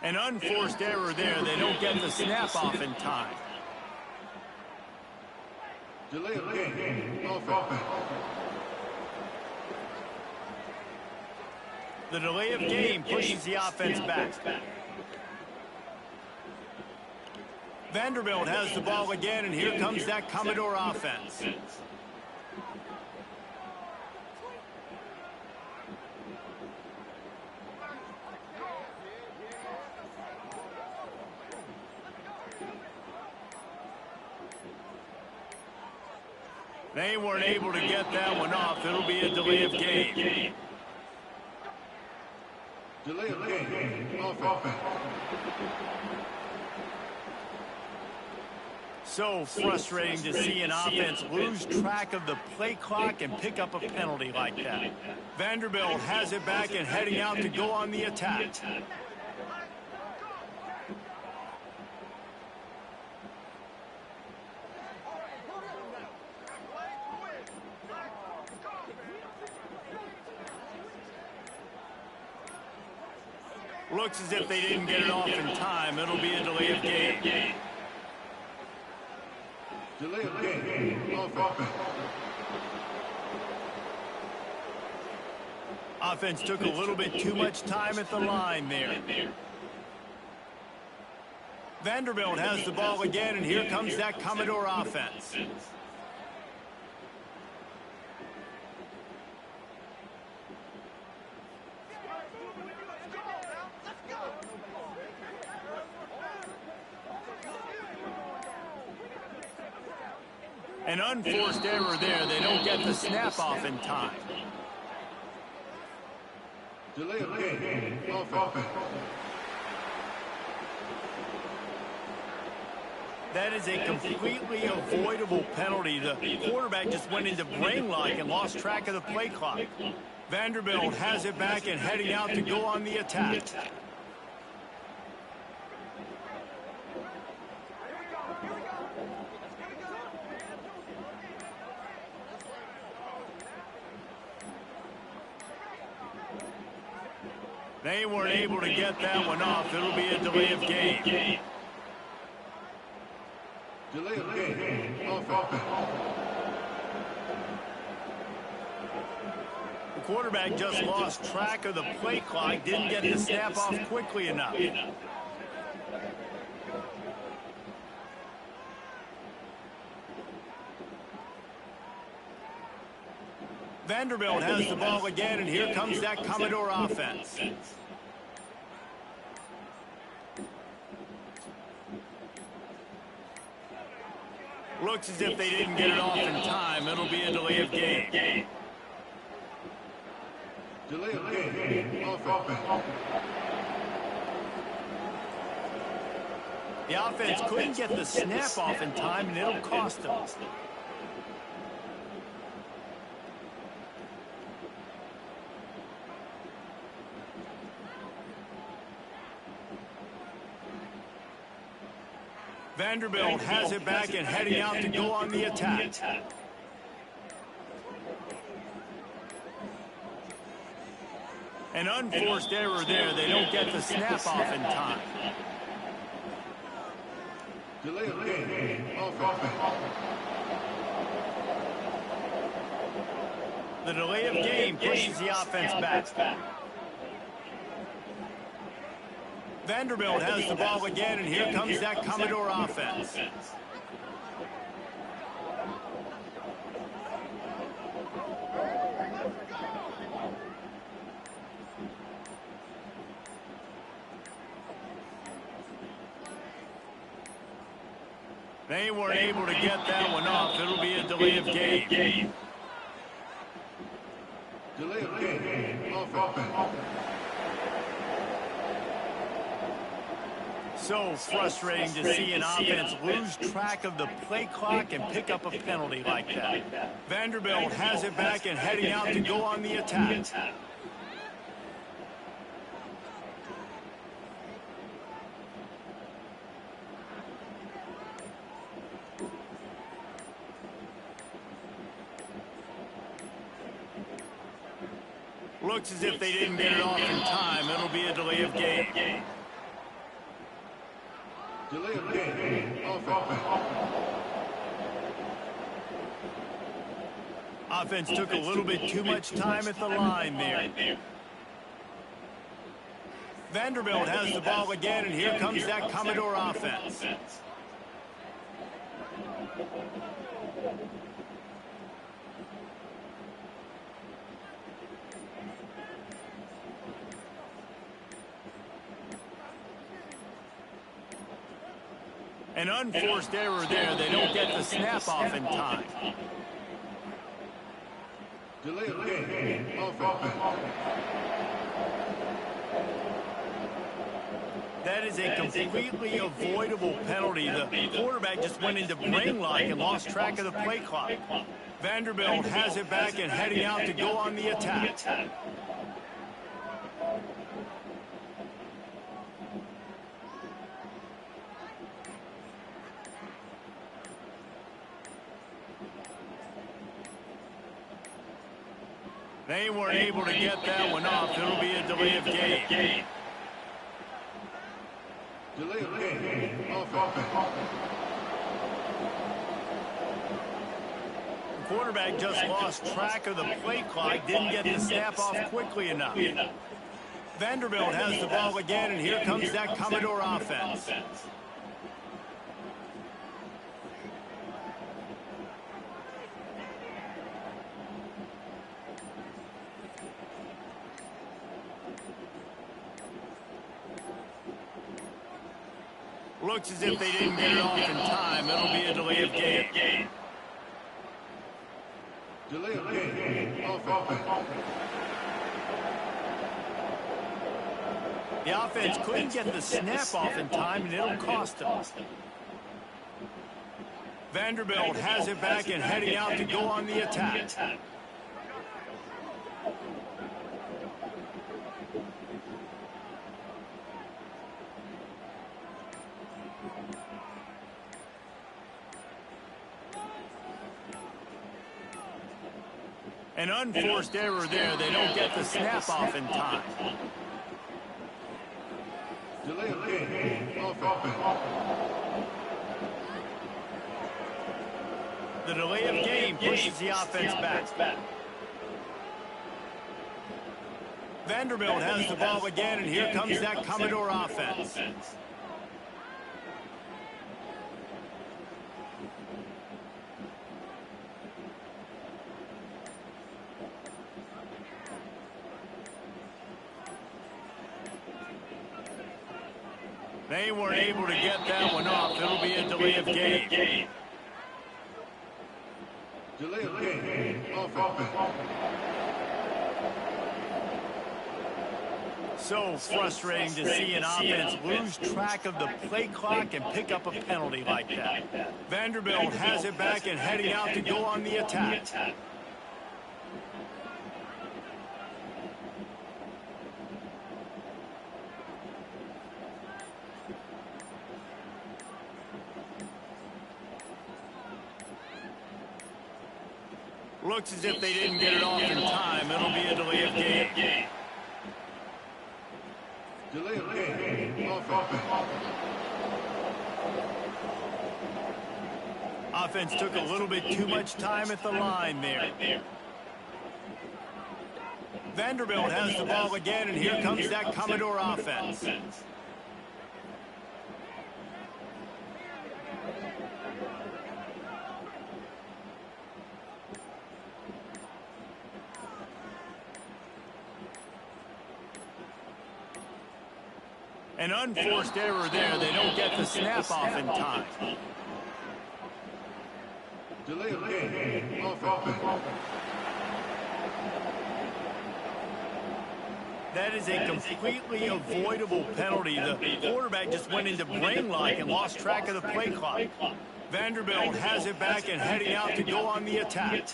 An unforced error there. They don't get the snap off in time. Delay of game. Offense. The delay of game pushes the offense back. Vanderbilt has the ball again, and here comes that Commodore offense. They weren't able to get that one off. It'll be a delay of game. Delay of game. Offense. So frustrating to see an offense lose track of the play clock and pick up a penalty like that. Vanderbilt has it back and heading out to go on the attack. Looks as if they didn't get it off in time. It'll be a delay of game. Delay of game. Offense. Offense took a little bit too much time at the line there. Vanderbilt has the ball again, and here comes that Commodore offense. An unforced error there. They don't get the snap off in time. Delay of game. Offense. That is a completely avoidable penalty. The quarterback just went into brain lock and lost track of the play clock. Vanderbilt has it back and heading out to go on the attack. They weren't able to get that one off. It'll be a delay of game. Delay of game. Offense. The quarterback just lost track of the play clock, didn't get the snap off quickly enough. Vanderbilt has the ball again, and here comes that Commodore offense. Looks as if they didn't get it off in time. It'll be a delay of game. Delay of game. Offense. The offense couldn't get the snap off in time, and it'll cost them. Vanderbilt has it back and heading out to go on the attack. An unforced error there. They don't get the snap off in time. Delay of game. Offense. The delay of game pushes the offense back. Vanderbilt has the ball again, and here comes that Commodore offense. They weren't able to get that one off. It'll be a delay of game. Delay of game. Offense. So frustrating to see an offense lose track of the play clock and pick up a penalty like that. Vanderbilt has it back and heading out to go on the attack. Looks as if they didn't get it off in time. It'll be a delay of game. Delay of game. Offense. Offense took a little bit too much time at the line there. Vanderbilt has the ball again, and here comes that Commodore offense. An unforced error there. They don't get the snap off in time. Delay of game. Offense. That is a completely avoidable penalty. The quarterback just went into brain lock and lost track of the play clock. Vanderbilt has it back and heading out to go on the attack. They weren't able to get that one off. It'll be a delay of game. Delay of game. Offense. The quarterback just lost track of the play clock, didn't get the snap off quickly enough. Vanderbilt has the ball again, and here comes that Commodore offense. Looks as if they didn't get it off in time. It'll be a delay of game. Delay of game. Offense. The offense couldn't get the snap off in time, and it'll cost them. Vanderbilt has it back and heading out to go on the attack. An unforced error there. They don't get the snap off in time. Delay of game. Offense. The delay of game pushes the offense back. Vanderbilt has the ball again, and here comes that Commodore offense. They weren't able to get that one off. It'll be a delay of game. Delay of game. Offense. So frustrating to see an offense lose track of the play clock and pick up a penalty like that. Vanderbilt has it back and heading out to go on the attack. Looks as if they didn't get it off in time. It'll be a delay of game. Delay of game. Offense. Offense took a little bit too much time at the line there. Vanderbilt has the ball again, and here comes that Commodore offense. An unforced error there. They don't get the snap off in time. Delay of game. Offense. That is a completely avoidable penalty. The quarterback just went into brain lock and lost track of the play clock. Vanderbilt has it back and heading out to go on the attack.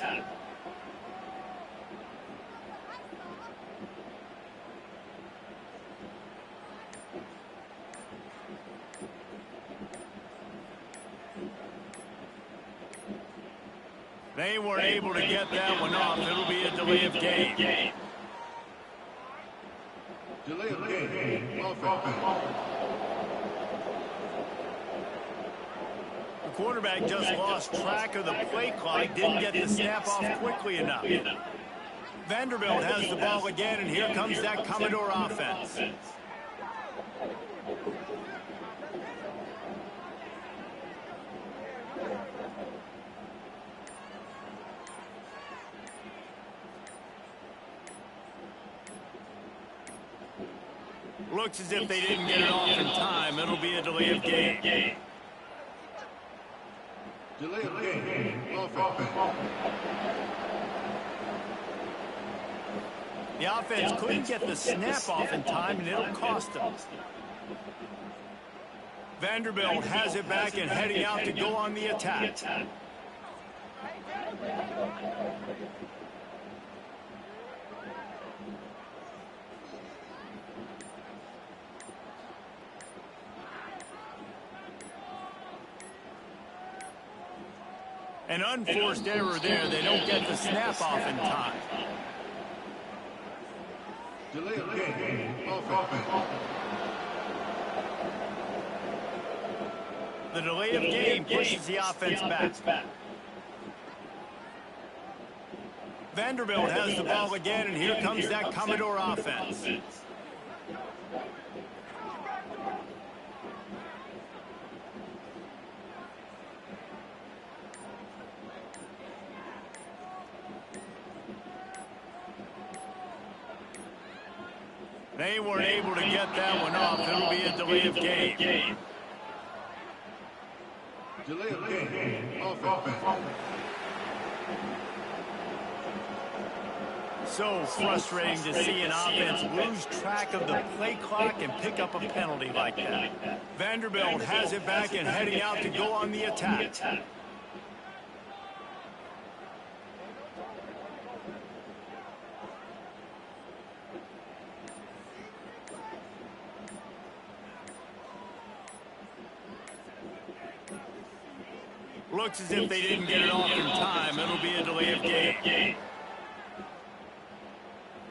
They weren't able to get that one off. It'll be a delay of game. Delay of game. Offense. The quarterback just lost track of the play clock, didn't get the snap off quickly enough. Vanderbilt has the ball again, and here comes that Commodore offense. Looks as if they didn't get it off in time. It'll be a delay of game. Delay of game. Offense. The offense couldn't get the snap off in time, and it'll cost them. Vanderbilt has it back and heading out to go on the attack. An unforced error there. They don't get the snap off in time. Delay of game. Offense. The delay of game pushes the offense back. Vanderbilt has the ball again, and here comes that Commodore offense. They weren't able to get that one off. It'll be a delay of game. Delay of game. Offense. So frustrating to see an offense lose track of the play clock and pick up a penalty like that. Vanderbilt has it back and heading out to go on the attack. Looks as if they didn't get it off in time. It'll be a delay of game.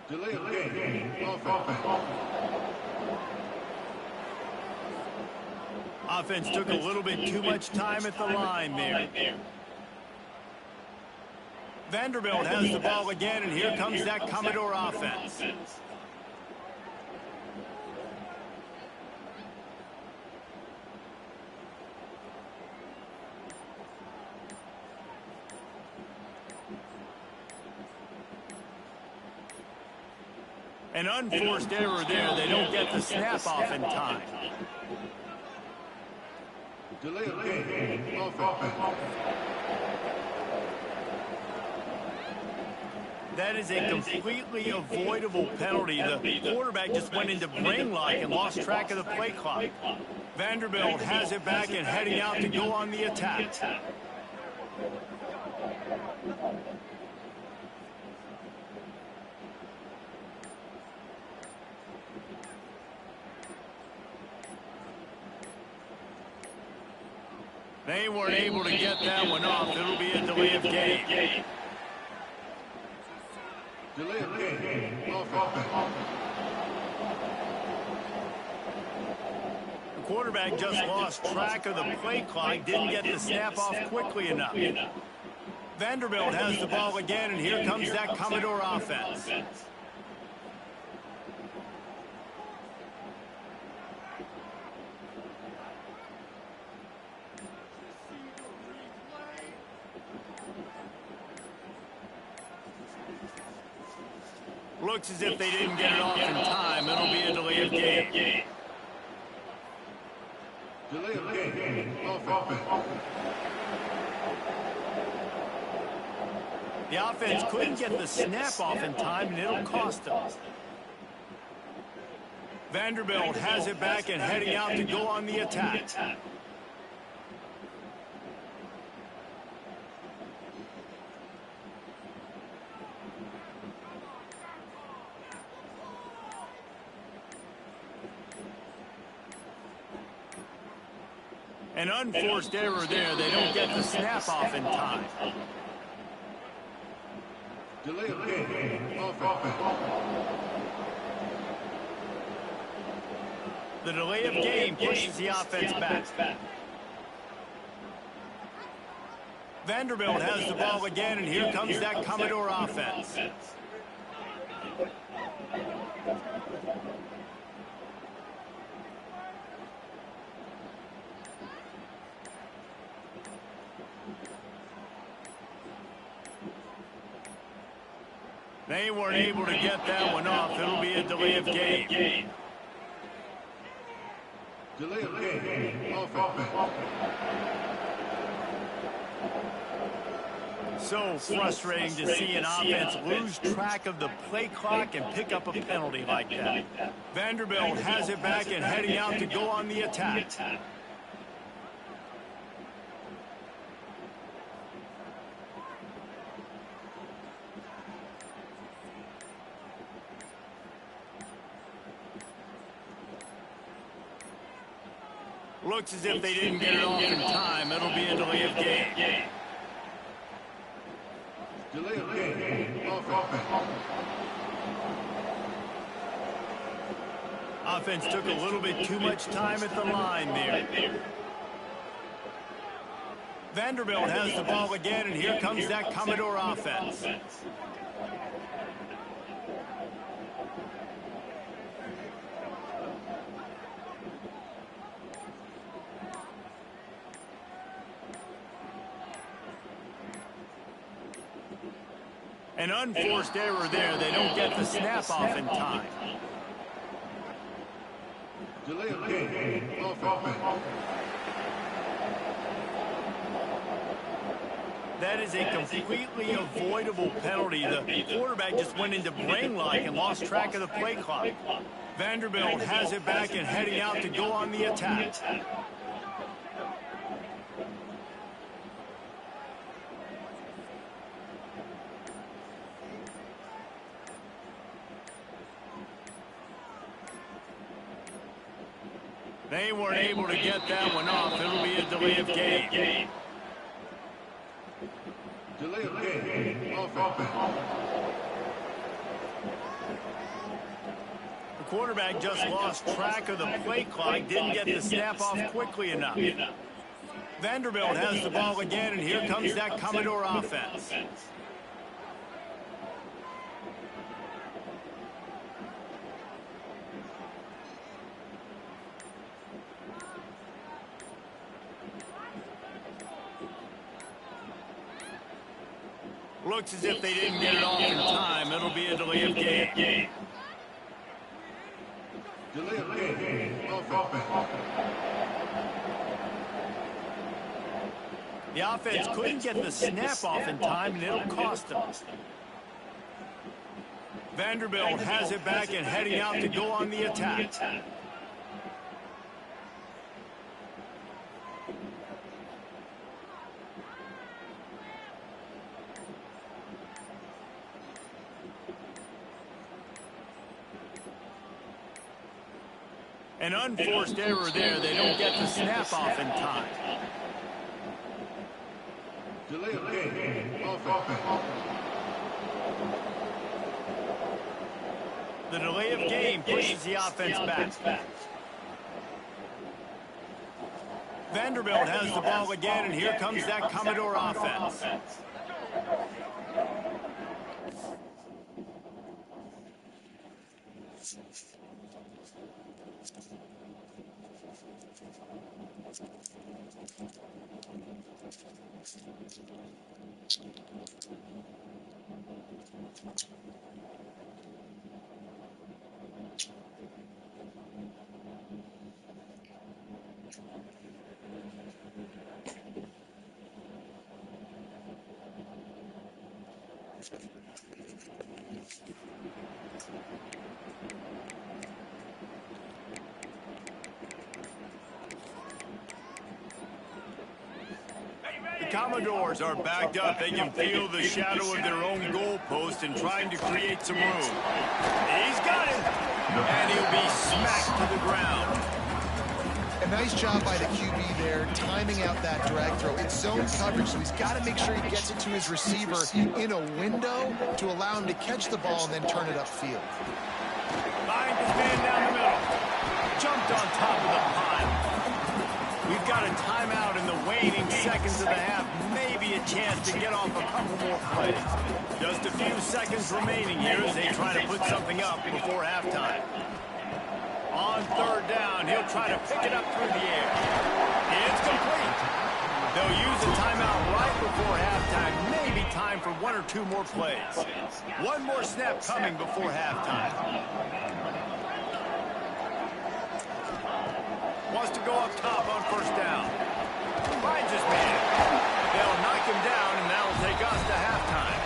Delay of game. Offense. Offense took a little bit too much time at the line there. Vanderbilt has the ball again, and here comes that Commodore offense. An unforced error there. They don't get the snap off in time. Delay of game. Offense. That is a completely avoidable penalty. The quarterback just went into brain lock and lost track of the play clock. Vanderbilt has it back and heading out to go on the attack. They weren't able to get that one off. It'll be a delay of game. Delay of game. Offense. The quarterback just lost track of the play clock, didn't get the snap off quickly enough. Vanderbilt has the ball again, and here comes that Commodore offense. Looks as if they didn't get it off in time. It'll be a delay of game. Delay of game. Offense. The offense couldn't get the snap off in time, and it'll cost them. Vanderbilt has it back and heading out to go on the attack. An unforced error there. They don't get the snap off in time. Delay of game. Offense. The delay of game pushes the offense back. Vanderbilt has the ball again, and here comes that Commodore offense. They weren't able to get that one off. It'll be a delay of game. Delay of game. Offense. So frustrating to see an offense lose track of the play clock and pick up a penalty like that. Vanderbilt has it back and heading out to go on the attack. Looks as if they didn't get it off in time. It'll be a delay of game. Delay of game. Offense. Offense took a little bit too much time at the line there. Vanderbilt has the ball again, and here comes that Commodore offense. An unforced error there. They don't get the snap off in time. Delay of game. Offense. That is a completely avoidable penalty. The quarterback just went into brain lock and lost track of the play clock. Vanderbilt has it back and heading out to go on the attack. They weren't able to get that one off. It'll be a delay of game. Delay of game. Offense. The quarterback just lost track of the play clock, didn't get the snap off quickly enough. Vanderbilt has the ball again, and here comes that Commodore offense. Looks as if they didn't get it off in time. It'll be a delay of game. Delay of game. Offense. The offense couldn't get the snap off in time, and it'll cost them. Vanderbilt has it back and heading out to go on the attack. An unforced error there. They don't get the snap off in time. Delay of game. Offense. The delay of game pushes the offense back. Vanderbilt has the ball again, and here comes that Commodore offense. The Commodores are backed up. They can feel the shadow of their own goalpost and trying to create some room. He's got him, and he'll be smacked to the ground. A nice job by the QB there, timing out that drag throw. It's zone coverage, so he's got to make sure he gets it to his receiver in a window to allow him to catch the ball and then turn it upfield. Finds his man down the middle. Jumped on top of the pile. We've got a timeout in the waning seconds of the half. Maybe a chance to get off a couple more plays. Just a few seconds remaining here as they try to put something up before halftime. On third down, he'll try to pick it up through the air. It's complete. They'll use a timeout right before halftime. Maybe time for one or two more plays. One more snap coming before halftime. Wants to go up top on first down. Finds his man. They'll knock him down, and that'll take us to halftime.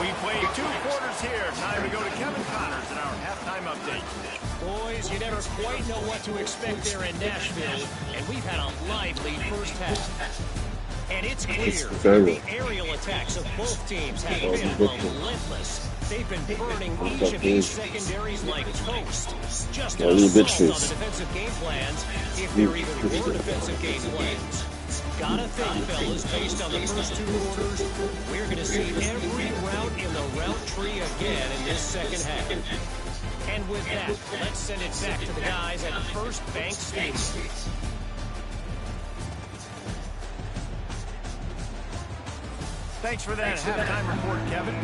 We played 2 quarters here. Time to go to Kevin Connors in our halftime update. Boys, you never quite know what to expect there in Nashville, and we've had a lively first half. And it's clear the aerial attacks of both teams have been relentless. They've been burning each of these secondaries like toast. Just an assault on the defensive game plans, if there even were defensive game plans. Gotta think, fellas, based on the first 2 quarters, we're going to see every route in the route tree again in this second half. And with that, let's send it back to the guys at First Bank Stadium. Thanks for that halftime report, Kevin.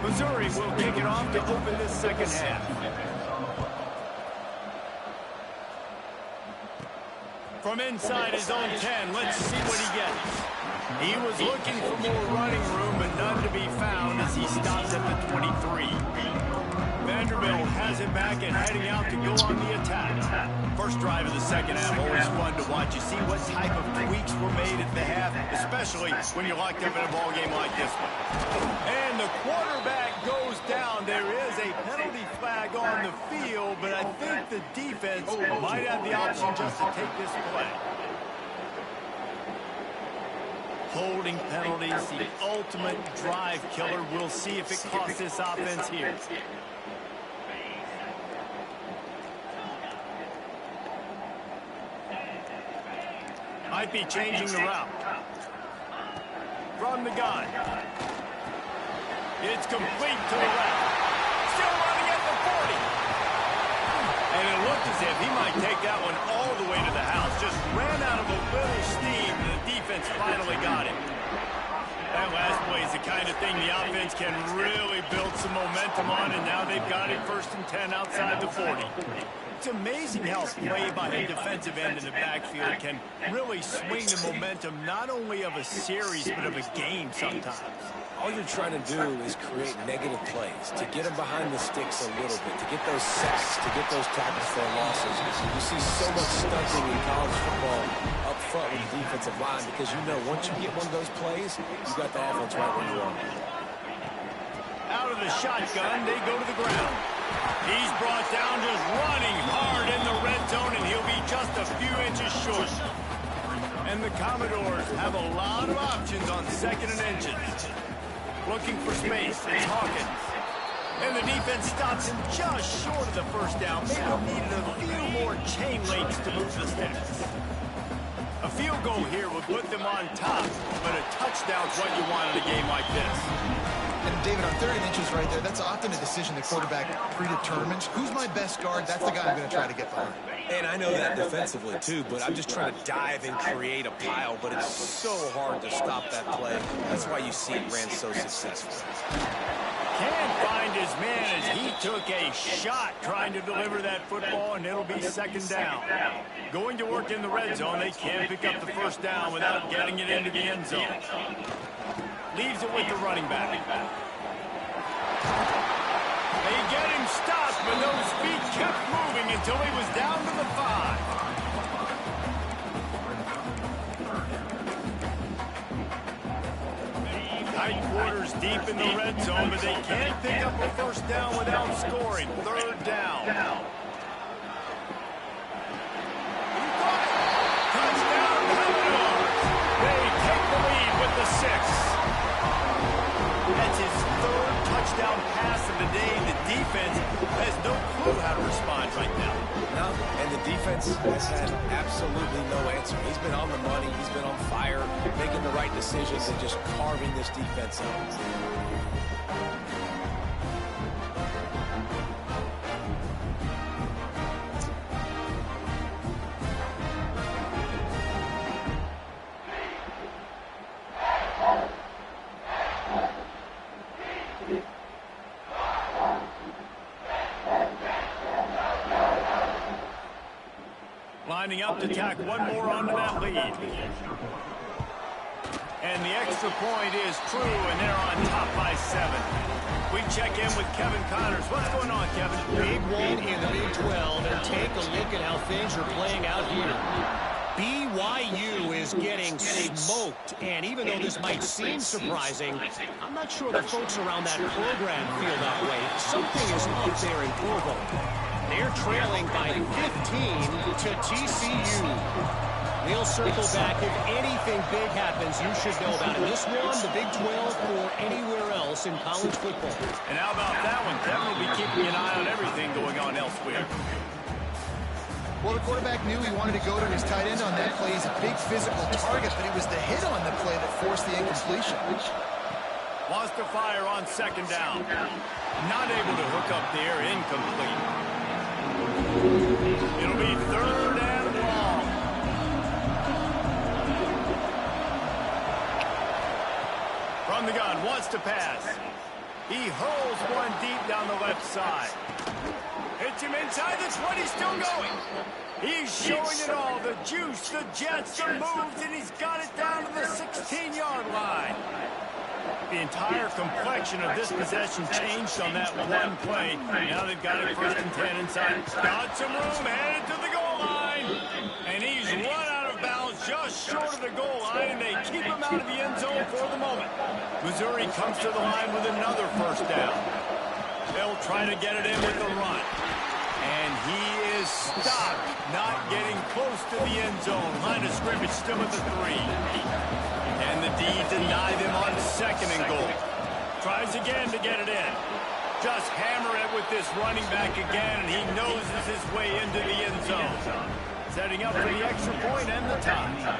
Missouri will kick it off to open this second half. From inside his own 10, let's see what he gets. He was looking for more running room, but none to be found as he stops at the 23. Vanderbilt has it back and heading out to go on the attack. First drive of the second half, always fun to watch. You see what type of tweaks were made at the half, especially when you're locked up in a ball game like this one. And the quarterback goes down. There is a penalty flag on the field, but I think the defense might have the option just to take this play. Holding penalties, the ultimate drive killer. We'll see if it costs this offense here. Might be changing the route. From the gun. It's complete to the left. Still running at the 40. And it looked as if he might take that one all the way to the house. Just ran out of a little steam, and the defense finally got him. That last play is the kind of thing the offense can really build some momentum on, and now they've got it 1st and 10 outside the 40. It's amazing how play by a defensive end in the backfield can really swing the momentum not only of a series but of a game sometimes. All you're trying to do is create negative plays, to get them behind the sticks a little bit, to get those sacks, to get those tackles for losses. You see so much stunting in college football up front with the defensive line because you know once you get one of those plays, you got the offense right where you want. Out of the shotgun, they go to the ground. He's brought down just running hard in the red zone, and he'll be just a few inches short. And the Commodores have a lot of options on 2nd and inches. Looking for space, it's Hawkins. And the defense stops him just short of the first down. Maybe needed a few more chain links to move the sticks. A field goal here would put them on top, but a touchdown's what you want in a game like this. And David, on 3rd and inches right there, that's often a decision the quarterback predetermines. Who's my best guard? That's the guy I'm going to try to get behind. And I know that defensively, too, but I'm just trying to dive and create a pile, but it's so hard to stop that play. That's why you see it ran so successfully. Can't find his man as he took a shot trying to deliver that football, and it'll be 2nd down. Going to work in the red zone, they can't pick up the first down without getting it into the end zone. Leaves it with the running back. They get him stopped, but those feet kept moving until he was down to the 5. Tight quarters deep in the red zone, but they can't pick up a first down without scoring. 3rd down. Touchdown, Commodores. They take the lead with the 6. That's his 3rd touchdown pass of the day. The defense has no clue how to respond right now. No, and the defense has had absolutely no answer. He's been on the money. He's been on fire, making the right decisions and just carving this defense up. Lining up to tack one more onto that lead. And the extra point is true, and they're on top by 7. We check in with Kevin Connors. What's going on, Kevin? Big one in the Big 12, and take a look at how things are playing out here. BYU is getting smoked, and even though this might seem surprising, I'm not sure the folks around that program feel that way. Something is up there in Provo. They're trailing by 15 to TCU. We'll circle back. If anything big happens, you should know about it. This one, the Big 12, or anywhere else in college football. And how about that one? Kevin will be keeping an eye on everything going on elsewhere. Well, the quarterback knew he wanted to go to his tight end on that play. He's a big physical target, but it was the hit on the play that forced the incompletion. Wants to fire on 2nd down. Not able to hook up there. Incomplete. It'll be 3rd and long. From the gun, wants to pass. He hurls one deep down the left side. Hits him inside the 20, still going. He's showing it all, the juice, the jets, the moves, and he's got it down to the 16-yard line. The entire complexion of this possession changed on that one play. Now they've got it 1st and 10 inside. Got some room, headed to the goal line. And he's run out of bounds just short of the goal line, and they keep him out of the end zone for the moment. Missouri comes to the line with another 1st down. They'll try to get it in with the run. And he is stopped, not getting close to the end zone. Line of scrimmage still at the 3. And the D deny them on 2nd and goal. Tries again to get it in. Just hammer it with this running back again, and he noses his way into the end zone. Setting up for the extra point and the tie.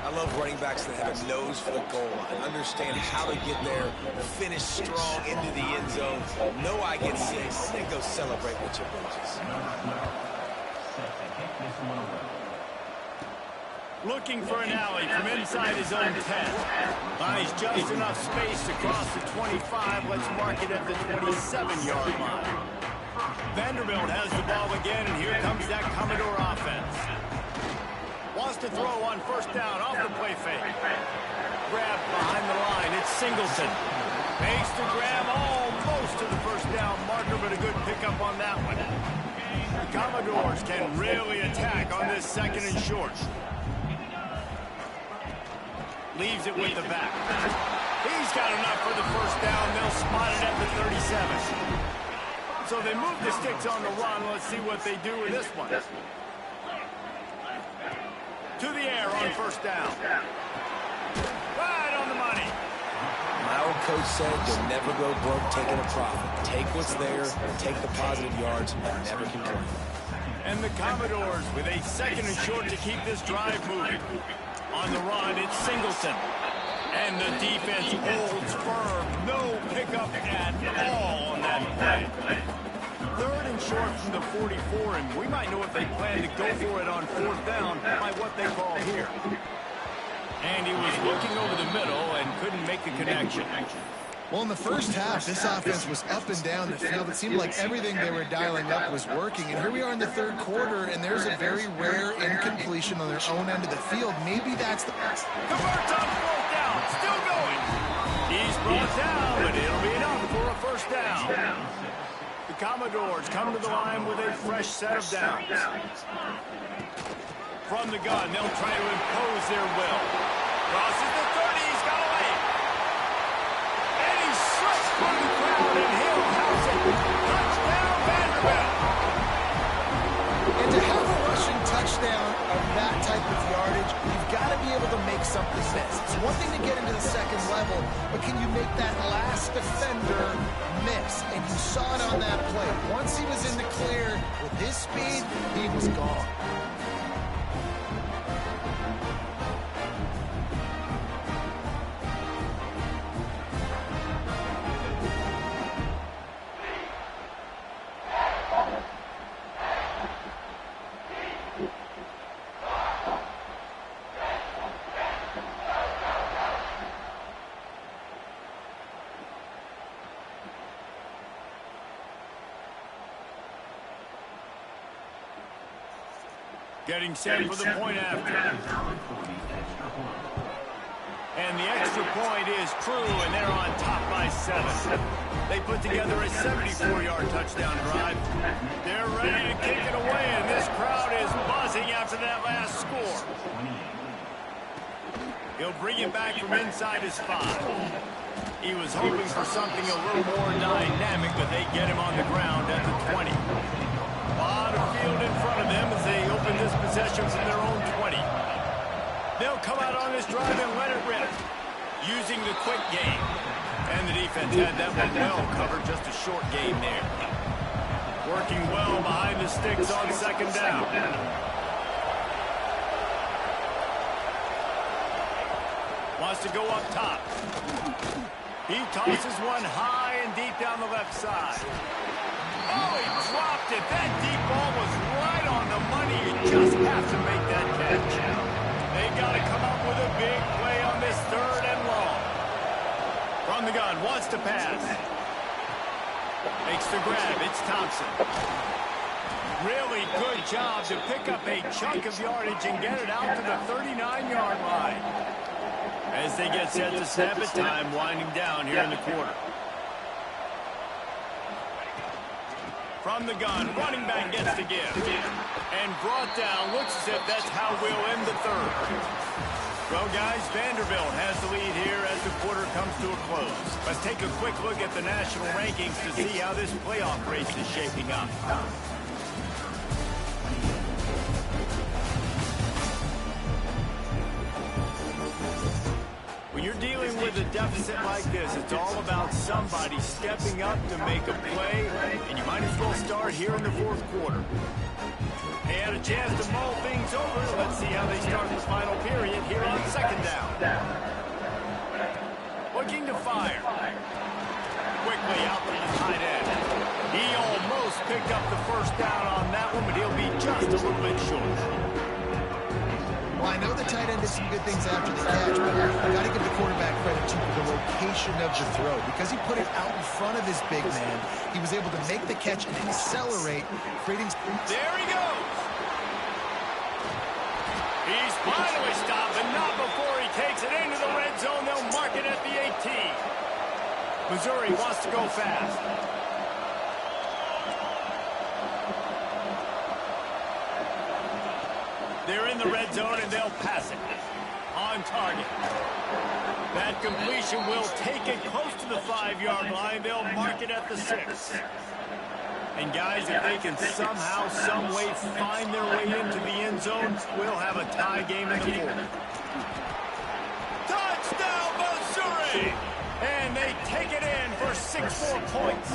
I love running backs that have a nose for the goal line. Understand how to get there, finish strong into the end zone. Know I get 6, then go celebrate with your buddies. Looking for an alley from inside his own 10. Buys just enough space across the 25. Let's mark it at the 27-yard line. Vanderbilt has the ball again, and here comes that Commodore offense. Wants to throw on 1st down off the play fake. Grab behind the line. It's Singleton. Makes the grab almost to the 1st down marker, but a good pickup on that one. The Commodores can really attack on this 2nd and short. Leaves it with the back. He's got enough for the 1st down. They'll spot it at the 37. So they move the sticks on the run. Let's see what they do with this one. To the air on 1st down. Right on the money. My old coach said you'll never go broke taking a profit. Take what's there, take the positive yards, and never complain. And the Commodores with a 2nd and short to keep this drive moving. On the run, it's Singleton. And the defense holds firm. No pickup at all on that play. 3rd and short from the 44, and we might know if they plan to go for it on 4th down by what they call here. And he was looking over the middle and couldn't make the connection. Well, in the 1st half, this offense was up and down the field. It seemed like everything they were dialing up was working. And here we are in the 3rd quarter, and there's a very rare incompletion on their own end of the field. Maybe that's the... Converts on 4th down. Still going. He's brought down, but it'll be enough for a 1st down. The Commodores come to the line with a fresh set of downs. From the gun, they'll try to impose their will. Crosses the 30. He's got away. And he slips through the crowd, and he'll house it. Touchdown, Vanderbilt. And to have a rushing touchdown of that type of yardage, you've got to be able to make something miss. It's one thing to get into the 2nd level, but can you make that last defender miss? And you saw it on that play. Once he was in the clear, with his speed, he was gone. Getting set for the point after. And the extra point is true, and they're on top by 7. They put together a 74-yard touchdown drive. They're ready to kick it away, and this crowd is buzzing after that last score. He'll bring it back from inside his 5. He was hoping for something a little more dynamic, but they get him on the ground at the 20. A lot of field in front of them as they open this possession from their own 20. They'll come out on this drive and let it rip, using the quick game. And the defense had that one well covered, just a short game there. Working well behind the sticks on 2nd down. Wants to go up top. He tosses one high and deep down the left side. Oh, he dropped it. That deep ball was right on the money. You just have to make that catch. They got to come up with a big play on this 3rd and long. From the gun, wants to pass. Makes the grab. It's Thompson. Really good job to pick up a chunk of yardage and get it out to the 39-yard line. As they get set to snap it, time winding down here in the quarter. From the gun, running back gets the give. And brought down, looks as if that's how we'll end the third. Well, guys, Vanderbilt has the lead here as the quarter comes to a close. Let's take a quick look at the national rankings to see how this playoff race is shaping up. When you're dealing with a deficit like this, it's all about somebody stepping up to make a play, and you might as well start here in the fourth quarter. They had a chance to mull things over. Let's see how they start the final period here on second down. Looking to fire. Quickly out to the tight end. He almost picked up the first down on that one, but he'll be just a little bit short. Well, I know the tight end did some good things after the catch, but I've got to give the quarterback credit to the location of the throw. Because he put it out in front of his big man, he was able to make the catch and accelerate, creating... There he goes! He's finally stopped, but not before he takes it into the red zone. They'll mark it at the 18. Missouri wants to go fast. They're in the red zone, and they'll pass it. On target. That completion will take it close to the 5-yard line. They'll mark it at the 6. And, guys, if they can somehow, some way find their way into the end zone, we'll have a tie game in the fourth. Touchdown, Missouri! And they take it in for 6 more points.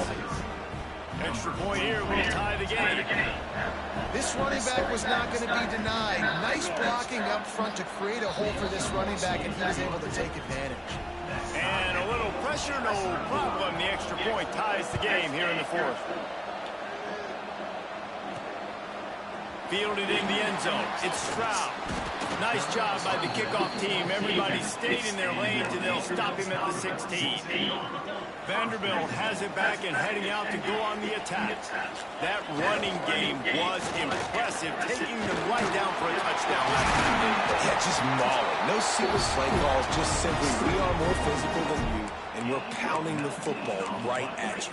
Extra point here will tie the game. This running back was not going to be denied. Nice blocking up front to create a hole for this running back, and he was able to take advantage. And a little pressure, no problem. The extra point ties the game here in the fourth. Fielded in the end zone. It's Stroud. Nice job by the kickoff team. Everybody stayed in their lanes, and they'll stop him at the 16. Vanderbilt has it back and heading out to go on the attack. That running game was impressive, taking them right down for a touchdown last time. Yeah, just mauling. No super play calls, just simply we are more physical than you, and we're pounding the football right at you.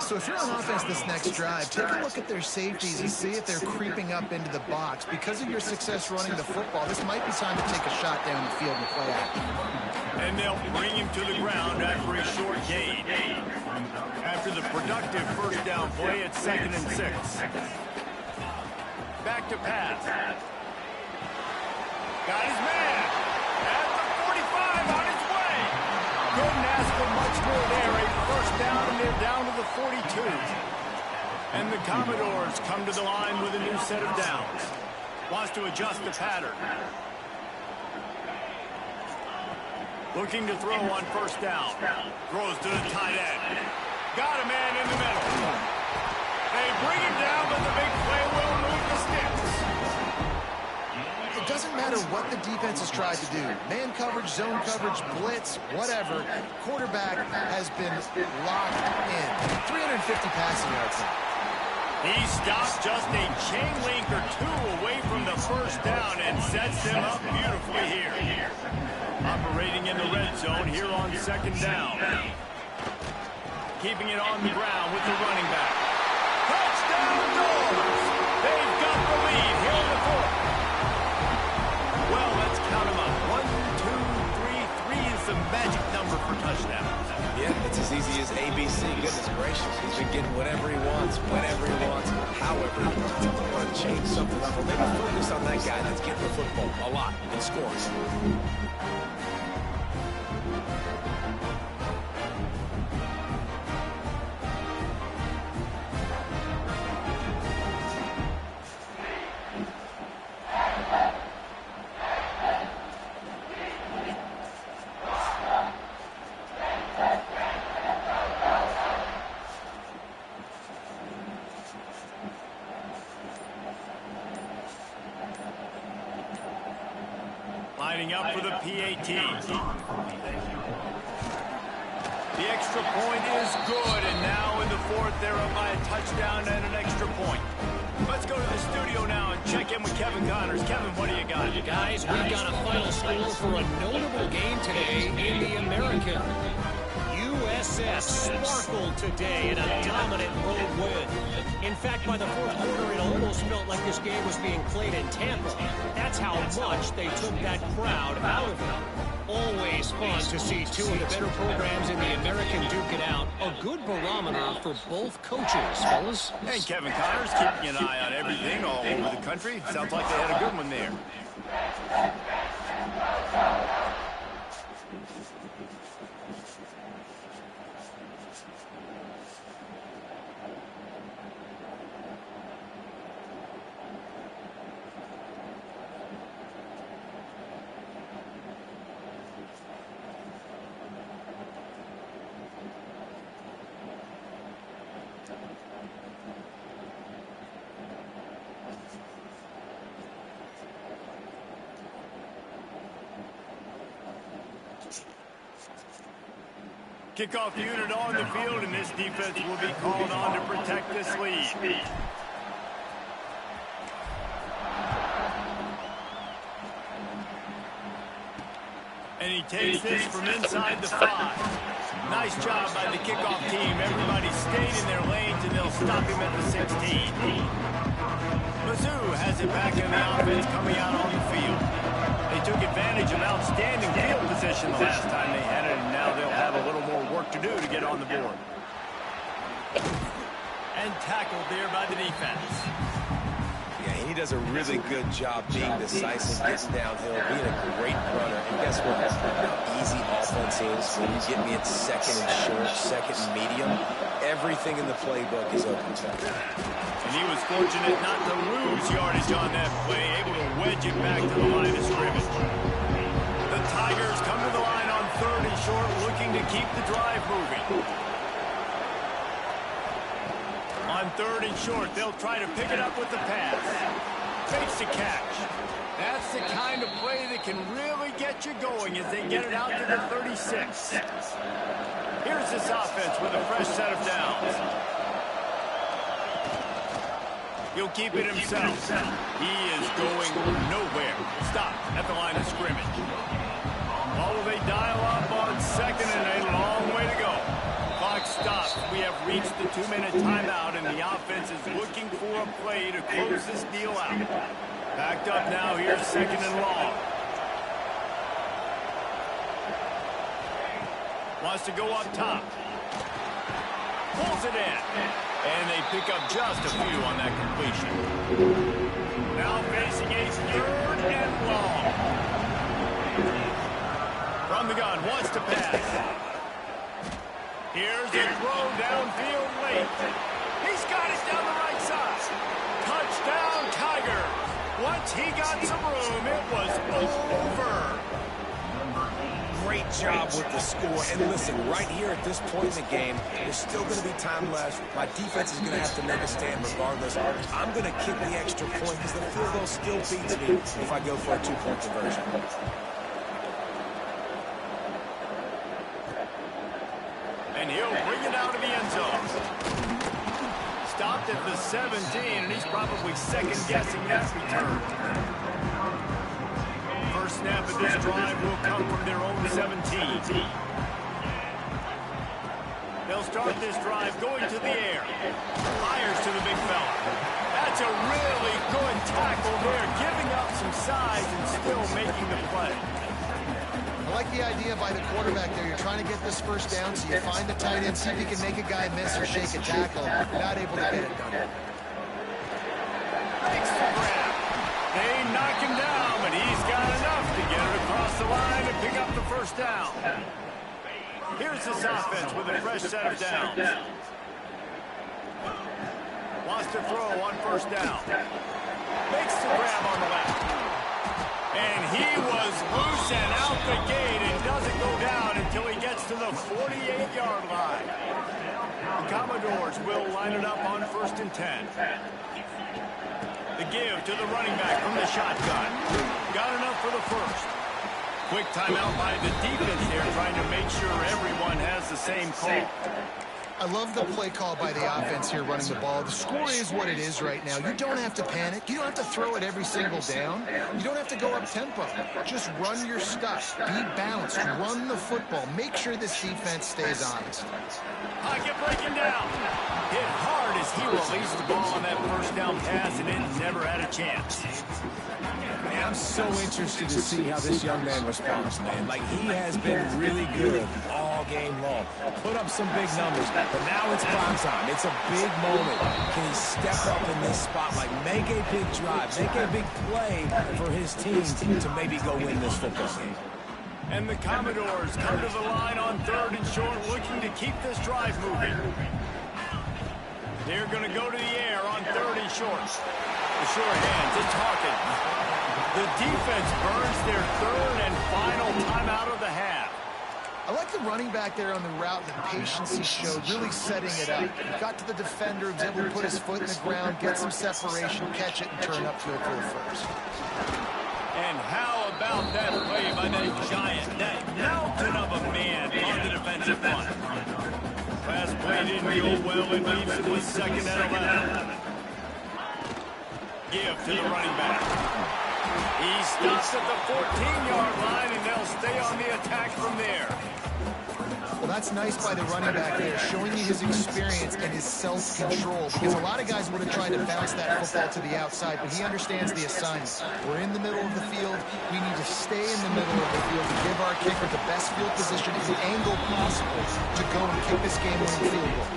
So if you're on offense this next drive, take a look at their safeties and see if they're creeping up into the box. Because of your success running the football, this might be time to take a shot down the field and play action. And they'll bring him to the ground after a short gain. After the productive first down play, it's 2nd and 6. Back to pass. Got his man. At the 45 on his way. Couldn't ask for much more there. A first down, and they're down to the 42. And the Commodores come to the line with a new set of downs. Wants to adjust the pattern. Looking to throw on first down. Throws to the tight end. Got a man in the middle. They bring him down, but the big play will move the sticks. It doesn't matter what the defense has tried to do. Man coverage, zone coverage, blitz, whatever. Quarterback has been locked in. 350 passing yards now. He stops just a chain link or two away from the first down and sets them up beautifully here. Operating in the red zone here on second down. Keeping it on the ground with the running back. Touchdown Doors! They've got the lead here in the fourth. Well, let's count them up. 1, 2, 3. 3 is the magic number for touchdowns. Yeah, it's as easy as ABC. Goodness gracious. He's been getting whatever he wants, whenever he wants, however he wants. If you want to change something up, or maybe focus on that guy that's getting the football a lot and scores. Lining up for the PAT. The extra point is good, and now in the fourth, they're up by a touchdown and an extra point. Let's go to the studio now and check in with Kevin Connors. Kevin, what do you got? Guys, we've got a final score for a notable game today in the American. USF sparkled today in a dominant road win. In fact, by the fourth quarter, it almost felt like this game was being played in Tampa. That's how much they took that crowd out of it. Always fun to see two of the better programs in the American duke it out. A good barometer for both coaches, fellas. And Kevin Connors keeping an eye on everything all over the country. Sounds like they had a good one there. Kickoff unit on the field, and this defense will be called on to protect this lead. And he takes this from inside the 5. Nice job by the kickoff team. Everybody stayed in their lanes, and they'll stop him at the 16. Mizzou has it back in the offense coming out on the field. They took advantage of outstanding field position the last time they had it, and now they'll have a little more work to do to get on the board. And tackled there by the defense. Yeah, he does a really good job being decisive, gets downhill, being a great runner. And guess what? How easy offense is when you get me at second and short, second and medium. Everything in the playbook is open to him. And he was fortunate not to lose yardage on that play, able to wedge it back to the line of scrimmage. The Tigers come to the line on 3rd and short, looking to keep the drive moving. On 3rd and short, they'll try to pick it up with the pass. Fakes the catch. That's the kind of play that can really get you going as they get it out to the 36. Here's this offense with a fresh set of downs. He'll keep it himself. He is going nowhere. Stop at the line of scrimmage. Oh, they dial up on 2nd and a long way to go. Clock stops. We have reached the 2-minute timeout, and the offense is looking for a play to close this deal out. Backed up now here, 2nd and long. Wants to go up top. Pulls it in. And they pick up just a few on that completion. Now facing a 3rd and long. From the gun, wants to pass. Here's a throw downfield late. He's got it down the right side. Touchdown, Tiger. Once he got some room, it was over. Great job with the score. And listen, right here at this point in the game, there's still going to be time left. My defense is going to have to make a stand regardless. I'm going to kick the extra point because the field goal still beats me if I go for a 2-point conversion. And he'll bring it out of the end zone. Stopped at the 17, and he's probably second-guessing that return. First snap of this drive will come from their own 17. They'll start this drive going to the air. Fires to the big fella. That's a really good tackle there, giving up some size and still making the play. I like the idea by the quarterback there. You're trying to get this first down, so you find the tight end, see if you can make a guy miss or shake a tackle. Not able to get it done. Makes the grab. They knock him down, but he's got enough to get it across the line and pick up the first down. Here's this offense with a fresh set of downs. Wants to throw on 1st down. Makes the grab on the left. And he was loose and out the gate and doesn't go down until he gets to the 48-yard line. The Commodores will line it up on 1st and 10. The give to the running back from the shotgun. Got enough for the first. Quick timeout by the defense there, trying to make sure everyone has the same call. I love the play call by the offense here running the ball. The score is what it is right now. You don't have to panic. You don't have to throw it every single down. You don't have to go up tempo. Just run your stuff. Be balanced. Run the football. Make sure this defense stays honest. Pocket breaking down. Hit hard as he released the ball on that first down pass, and it never had a chance. Man, I'm so interested to see how this young man responds, man. Like, he has been really good all game long. Put up some big numbers, but now it's prime time. It's a big moment. Can he step up in this spot? Like, make a big drive, make a big play for his team to maybe go win this football game. And the Commodores come to the line on 3rd and short, looking to keep this drive moving. They're going to go to the air on 3rd and short. The sure hands, it's Hawkins. The defense burns their 3rd and final timeout of the half. I like the running back there on the route, the patience he showed, really setting it up. He got to the defender, was able to put his foot in the ground, get some separation, catch it, and turn upfield for the first. And how about that play by that giant, that mountain of a man on the defensive front? Pass play didn't go well and leaves it with 2nd and 11. Give to the running back. He stops at the 14-yard line, and they'll stay on the attack from there. Well, that's nice by the running back there, showing you his experience and his self-control, because a lot of guys would have tried to bounce that football to the outside, but he understands the assignment. We're in the middle of the field. We need to stay in the middle of the field to give our kicker the best field position and angle possible to go and kick this game-winning field goal.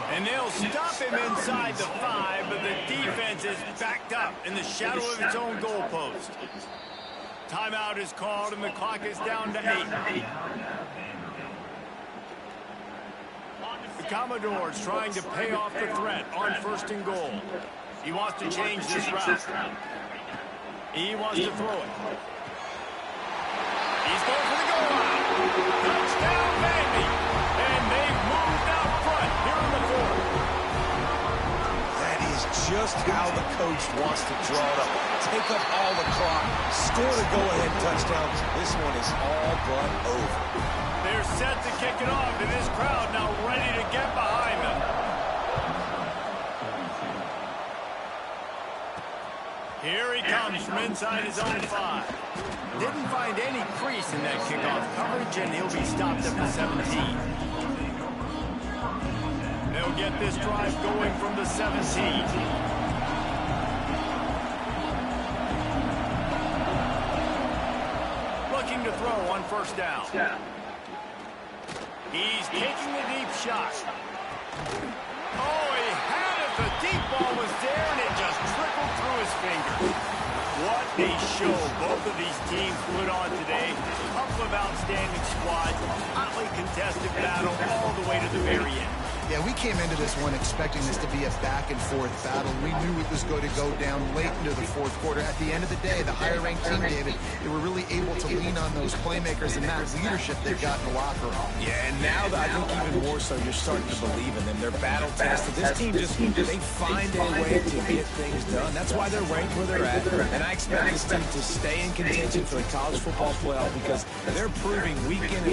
And they'll stop him inside the 5, but the defense is backed up in the shadow of its own goalpost. Timeout is called, and the clock is down to 8. The Commodores trying to pay off the threat on 1st and goal. He wants to change this route. He wants to throw it. He's going for the goal line. Touchdown, Vandy. And they've moved out front here in the 4th. That is just how the coach wants to draw it up. Take up all the clock, score the go-ahead touchdown. This one is all but over. They're set to kick it off, and this crowd now ready to get behind them. Here he comes from inside his own 5. Didn't find any crease in that kickoff coverage, and he'll be stopped at the 17. They'll get this drive going from the 17. Looking to throw on 1st down. He's taking the deep shot. Oh, he had it. The deep ball was there, and it just trickled through his fingers. What a show both of these teams put on today. A couple of outstanding squads, hotly contested battle all the way to the very end. Yeah, we came into this one expecting this to be a back-and-forth battle. We knew it was going to go down late into the 4th quarter. At the end of the day, the higher-ranked team, David, they were really able to lean on those playmakers and that leadership they've got in the locker room. Yeah, and now that I think even more so, you're starting to believe in them. They're battle-tested. This team they find a way to get things done. That's why they're ranked where they're at. And I expect this team to stay in contention for the college football playoff because they're proving week in and